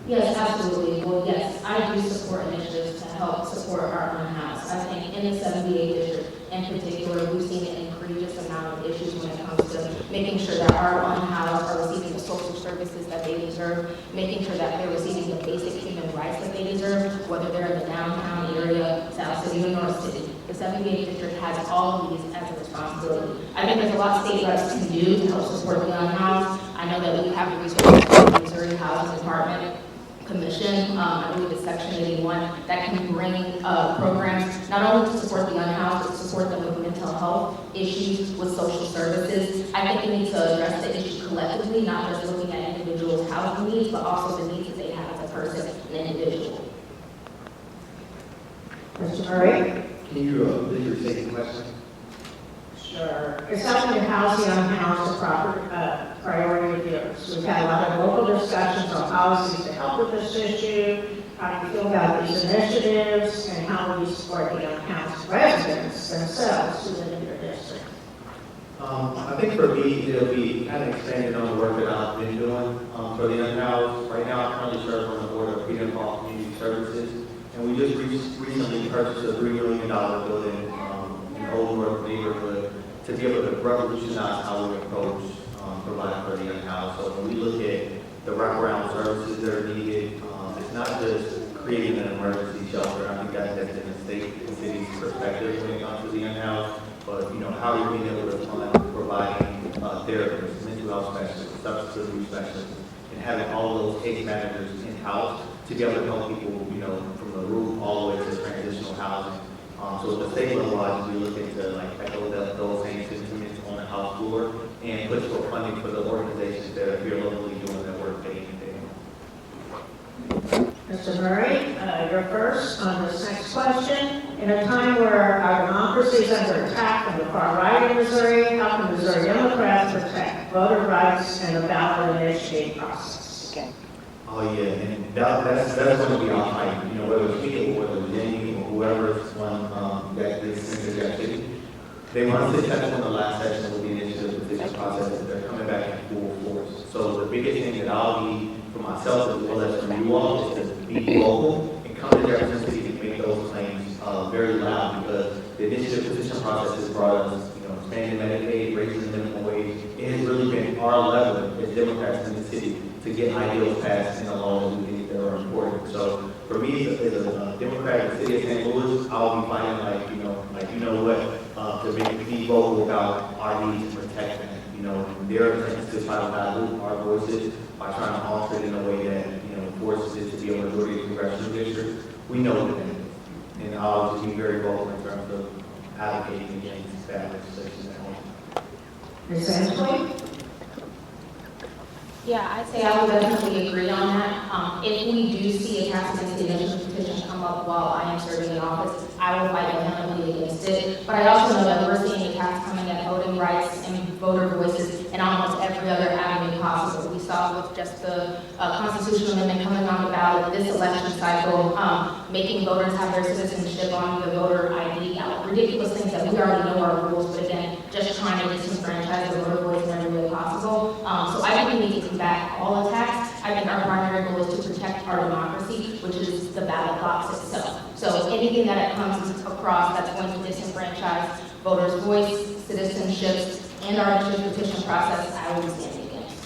Yes, absolutely. Well, yes, I do support initiatives to help support our unhoused. I think in the 78 district in particular, we've seen an egregious amount of issues when it comes to making sure that our unhoused are receiving the social services that they deserve, making sure that they're receiving the basic human rights that they deserve, whether they're in the downtown area, South City, or North City. The 78 district has all of these as a responsibility. I think there's a lot state reps can do to help support the unhoused. I know that we have the resources from the Missouri Housing Department Commission, I believe it's Section 81, that can bring programs not only to support the unhoused, but to support them with mental health issues, with social services. I think we need to address the issue collectively, not just looking at individuals' housing needs, but also the needs that they have as a person, an individual. Mr. Murray? Can you please restate the question? Sure. Is helping to house the unhoused a priority of yours? We've had a lot of local discussions on policies to help with this issue. How do you feel about these initiatives, and how will you support the unhoused residents themselves who live in your district? I think for me, it'll be kind of expanded on the work that I've been doing for the unhoused. Right now, I currently serve on the board of Freedom Hall Community Services, and we just recently purchased a $3 million building in Old North neighborhood to be able to revolutionize how we approach providing for the unhoused. So when we look at the wraparound services that are needed, it's not just creating an emergency shelter. I think that's in the state and city's perspective when it comes to the unhoused. But how are we being able to fund providing therapists, mental health specialists, substance abuse specialists, and having all of those case managers in-house to be able to help people, from the roof all the way to transitional housing. So at the state level, I be looking to echo those same sentiments on the House floor and push for funding for the organizations that are here locally doing their work day in, day out. Mr. Murray, you're first on this next question. In a time where our democracy is under attack from the far right in Missouri, how can Missouri Democrats protect voter rights and the ballot initiative process? Okay. Oh yeah, and that's going to be our fight. Whether it's people, whether it's Jami or whoever's one that is in the city, they want to successful in the last session with the initiative petition process. They're coming back in full force. So the biggest thing that I'll need for myself as well as for you all is to be vocal and come to Jefferson City and make those claims very loud, because the initiative petition process has brought us, expanding Medicaid, raising the minimum wage. It has really been our level as Democrats in the city to get ideals passed in the laws that we think that are important. So for me, as a Democrat in the city of St. Louis, I'll be fighting to be vocal about our needs to protect them. Their attempts to try to dilute our voices by trying to alter it in a way that forces it to be a majority of congressional districts. We know that, and I'll just be very vocal in terms of advocating against that legislation at home. Ms. Antwi? Yeah, I'd say I would definitely agree on that. If we do see a tax against the initiative petition come up while I am serving in office, I will fight vehemently against it. But I also know that we're seeing attacks coming at voting rights and voter voices in almost every other avenue possible. We saw with just the constitutional amendment coming on the ballot this election cycle, making voters have their citizenship on the voter ID, ridiculous things that we already know are rules, but again, just trying to disenfranchise the voter voice in every way possible. So I think we need to combat all attacks. I think our primary goal is to protect our democracy, which is the ballot box itself. So anything that it comes across that's going to disenfranchise voters' voice, citizenships, and our initiative petition process, I will be standing against.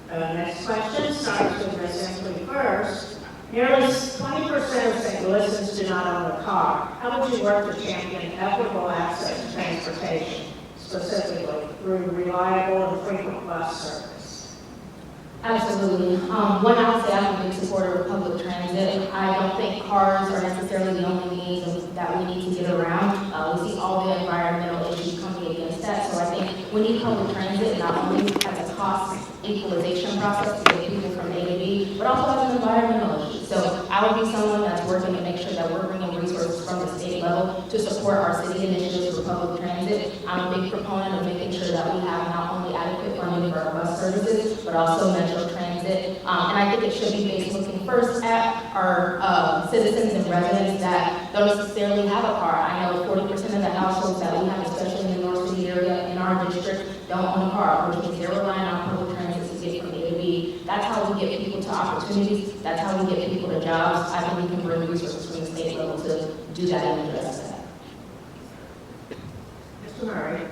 Next question starts with Ms. Antwi first. Nearly 20% of St. Louisans do not own a car. How would you work to champion equitable access to transportation, specifically through reliable and frequent bus service? Absolutely. One, I would say I'm a big supporter of public transit. I don't think cars are necessarily the only means that we need to get around. We see all the environmental we need public transit not only as a cost equalization process to get people from A to B, but also as an environmental issue. So I will be someone that's working to make sure that we're bringing resources from the state level to support our city initiatives for public transit. I'm a big proponent of making sure that we have not only adequate funding for our bus services, but also metro transit. And I think it should be based looking first at our citizens and residents that don't necessarily have a car. I know 40% of the households that we have, especially in the North City area in our district, don't own a car, which means they're relying on public transit to get from A to B. That's how we get people to opportunities. That's how we get people to jobs. I think we can bring resources from the state level to do that and address that. Mr. Murray?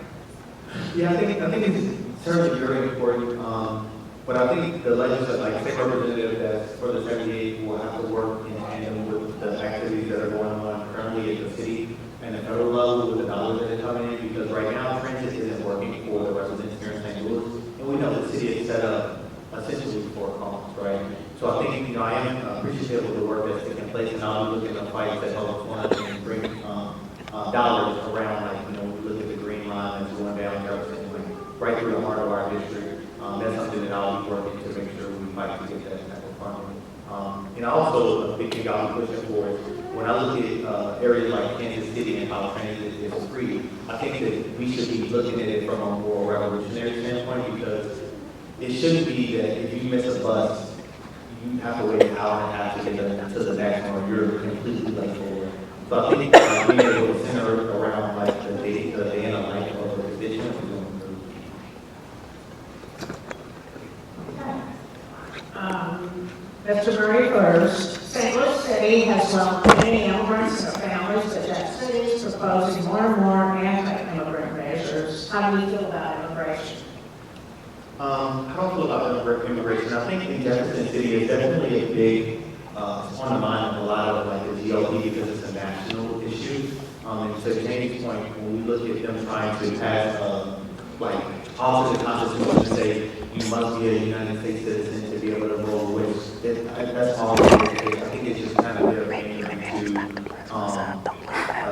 Yeah, I think it's certainly very important. But I think the legislature, like state representative that's for the 78 will have to work in tandem with the activities that are going on currently at the city and the federal level with the dollars that are coming in, because right now transit isn't working for the residents here in St. Louis. And we know the city is set up essentially for a cause, right? So I think, I am appreciative of the work that's taking place, and I'll be looking at the fights that help fund and bring dollars around, like, we look at the green line that's going down Jefferson, like, right through the heart of our district. That's something that I'll be working to make sure we fight to get that type of funding. And also, a big thing I'll be pushing for is, when I look at areas like Kansas City and how transit is free, I think that we should be looking at it from a more revolutionary standpoint, because it shouldn't be that if you miss a bus, you have to wait an hour and a half to get to the next one, or you're completely late for it. So I think being able to center around like the day and the night of the constituents is going to Mr. Murray first. St. Louis City has welcomed many immigrants and their families, but that city is proposing more and more anti-immigrant measures. How do you feel about immigration? I don't feel about immigration. I think in Jefferson City it's definitely a big, it's on the mind of a lot of like the GOP because it's a national issue. And to Jami's point, when we look at them trying to pass, like, alter the Constitution and say you must be a United States citizen to be able to vote, which that's all it is. I think it's just kind of their pandering to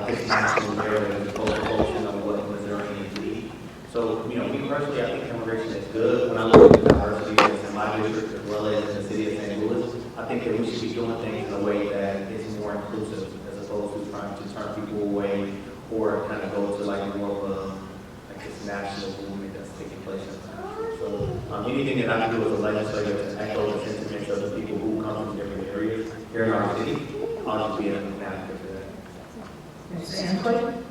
this national narrative as opposed to focusing on what Missouri needs to be. So, me personally, I think immigration is good. When I look at the diversity that's in my district as well as in the city of St. Louis, I think that we should be doing things in a way that is more inclusive as opposed to trying to turn people away or kind of go to like more of a this national movement that's taking place in town. So anything that I can do as a legislator to echo the sentiments of the people who come from different areas here in our city, I'll just be an advocate for that. Ms. Antwi?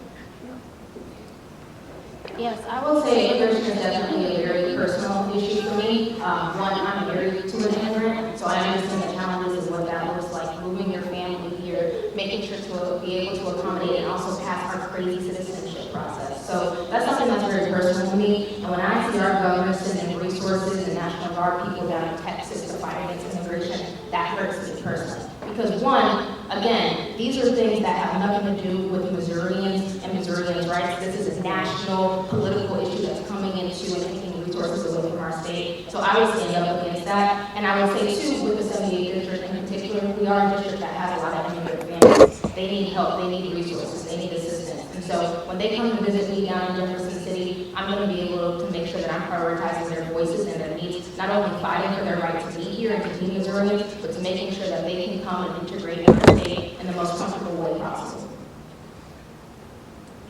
Yes, I will say immigration is definitely a very personal issue for me. One, I'm married to an immigrant, so I understand the challenges of what that looks like, moving your family here, making sure to be able to accommodate and also pass our crazy citizenship process. So that's something that's very personal to me. And when I see our governor sending resources and National Guard people down to Texas to fight against immigration, that hurts me personally. Because one, again, these are things that have nothing to do with Missourians and Missourians' rights. This is a national political issue that's coming into and taking resources away from our state. So I would stand up against that. And I would say, too, with the 78th district in particular, we are a district that has a lot of immigrant families. They need help, they need resources, they need assistance. And so when they come to visit me down in Jefferson City, I'm going to be able to make sure that I'm prioritizing their voices and their needs, not only fighting for their right to be here and to be Missourians, but to making sure that they can come and integrate in our state in the most comfortable way possible.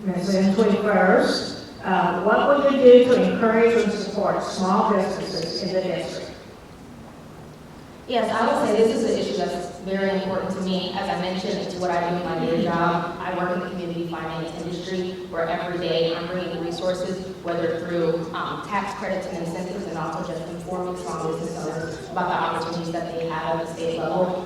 Ms. Antwi first. What will you do to encourage and support small businesses in the district? Yes, I would say this is an issue that's very important to me. As I mentioned, it's what I do in my day job. I work in the community finance industry where every day I'm bringing resources, whether through tax credits and incentives, and also just informing small business owners about the opportunities that they have at the state level.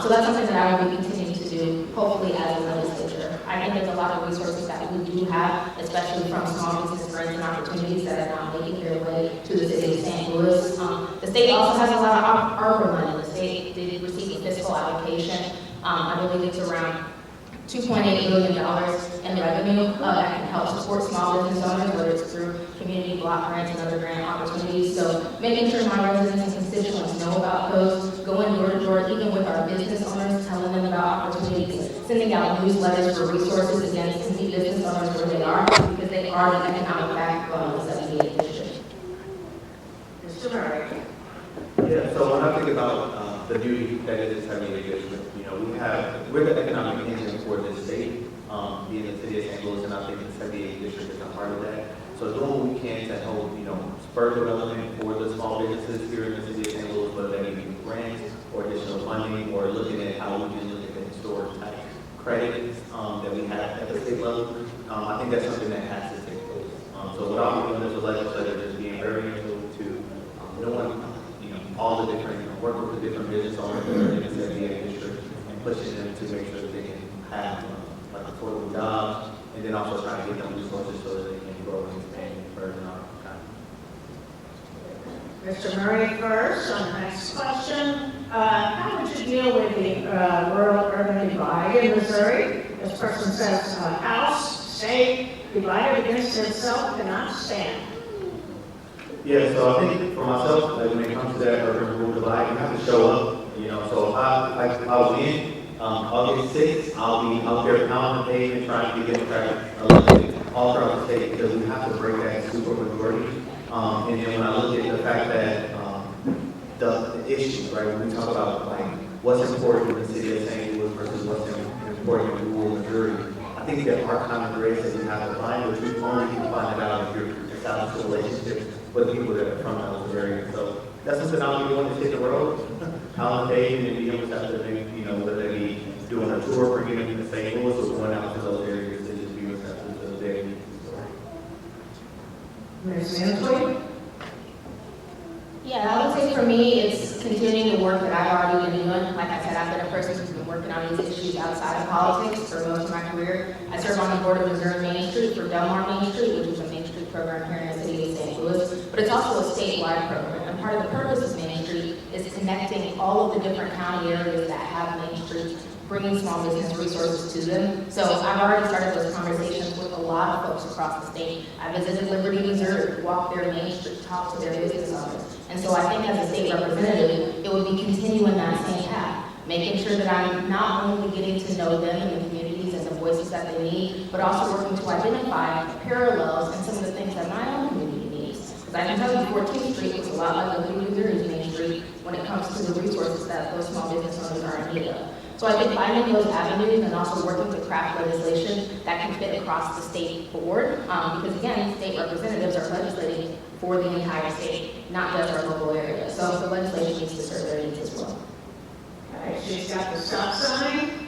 So that's something that I will be continuing to do, hopefully as a legislature. I think there's a lot of resources that we do have, especially from small business grants and opportunities that are now making their way to the city of St. Louis. The state also has a lot of ARPA money. The state did receive a fiscal allocation. I believe it's around $2.8 billion in revenue that can help support small business owners, whether it's through community block grants and other grant opportunities. So making sure my residents and constituents know about those, going door to door, even with our business owners, telling them about opportunities, sending out newsletters for resources against to meet business owners where they are, because they are the economic backbone of the 78 Yeah, so when I think about the beauty that it is having a district, you know, we're the economic engine for this state, being the city of St. Louis, and I think the 78 district is a part of that. So doing what we can to help, you know, spur development for the small businesses here in the city of St. Louis, whether that be grants or additional funding, or looking at how we can look at the historic tax credits that we have at the state level. I think that's something that has to take place. So what I'll be doing as a legislator is being very involved to knowing, you know, all the different, working with the different business owners that are in the 78 district and pushing them to make sure that they can have like affordable jobs, and then also trying to get them resources so that they can grow and expand further in our economy. Mr. Murray first on the next question. How would you deal with the rural-urban divide in Missouri? This person says, House, state, divided against itself cannot stand. Yeah, so I think for myself, like, when it comes to that urban rural divide, you have to show up. You know, so if I win August 6th, I'll be out there pounding the pavement trying to get Democrats elected all throughout the state, because we have to break that super majority. And then when I look at the fact that the issues, right, when we talk about like what's important in the city of St. Louis versus what's important in rural Missouri, I think there are common threads that we have to find, but you only can find it out if you're establishing relationships with people that are from those areas. So that's something I'll be doing, is hit the road, out on the pavement, and being able to have to, you know, whether they be doing a tour, bringing them to St. Louis, or going out to those areas to just be receptive to their needs. Ms. Antwi? Yeah, I would say for me, it's continuing the work that I've already been doing. Like I said, I've been a person who's been working on these issues outside of politics for most of my career. I serve on the board of Missouri Main Street for Delmar Main Street, which is a Main Street program here in the city of St. Louis, but it's also a statewide program. And part of the purpose of Main Street is connecting all of the different county areas that have Main Street, bringing small business resources to them. So I've already started those conversations with a lot of folks across the state. I visited Liberty, Missouri, walked their Main Street, talked to their business owners. And so I think as a state representative, it would be continuing that same path, making sure that I'm not only getting to know them and the communities and the voices that they need, but also working to identify parallels and some of the things that my own community needs. Because I can tell you 14th Street looks a lot like Liberty, Missouri's Main Street when it comes to the resources that those small business owners are in need of. So I think finding those avenues and also working to craft legislation that can fit across the state board, because again, state representatives are legislating for the entire state, not just our local area. So the legislation needs to serve their needs as well. Okay, she's got the stop sign.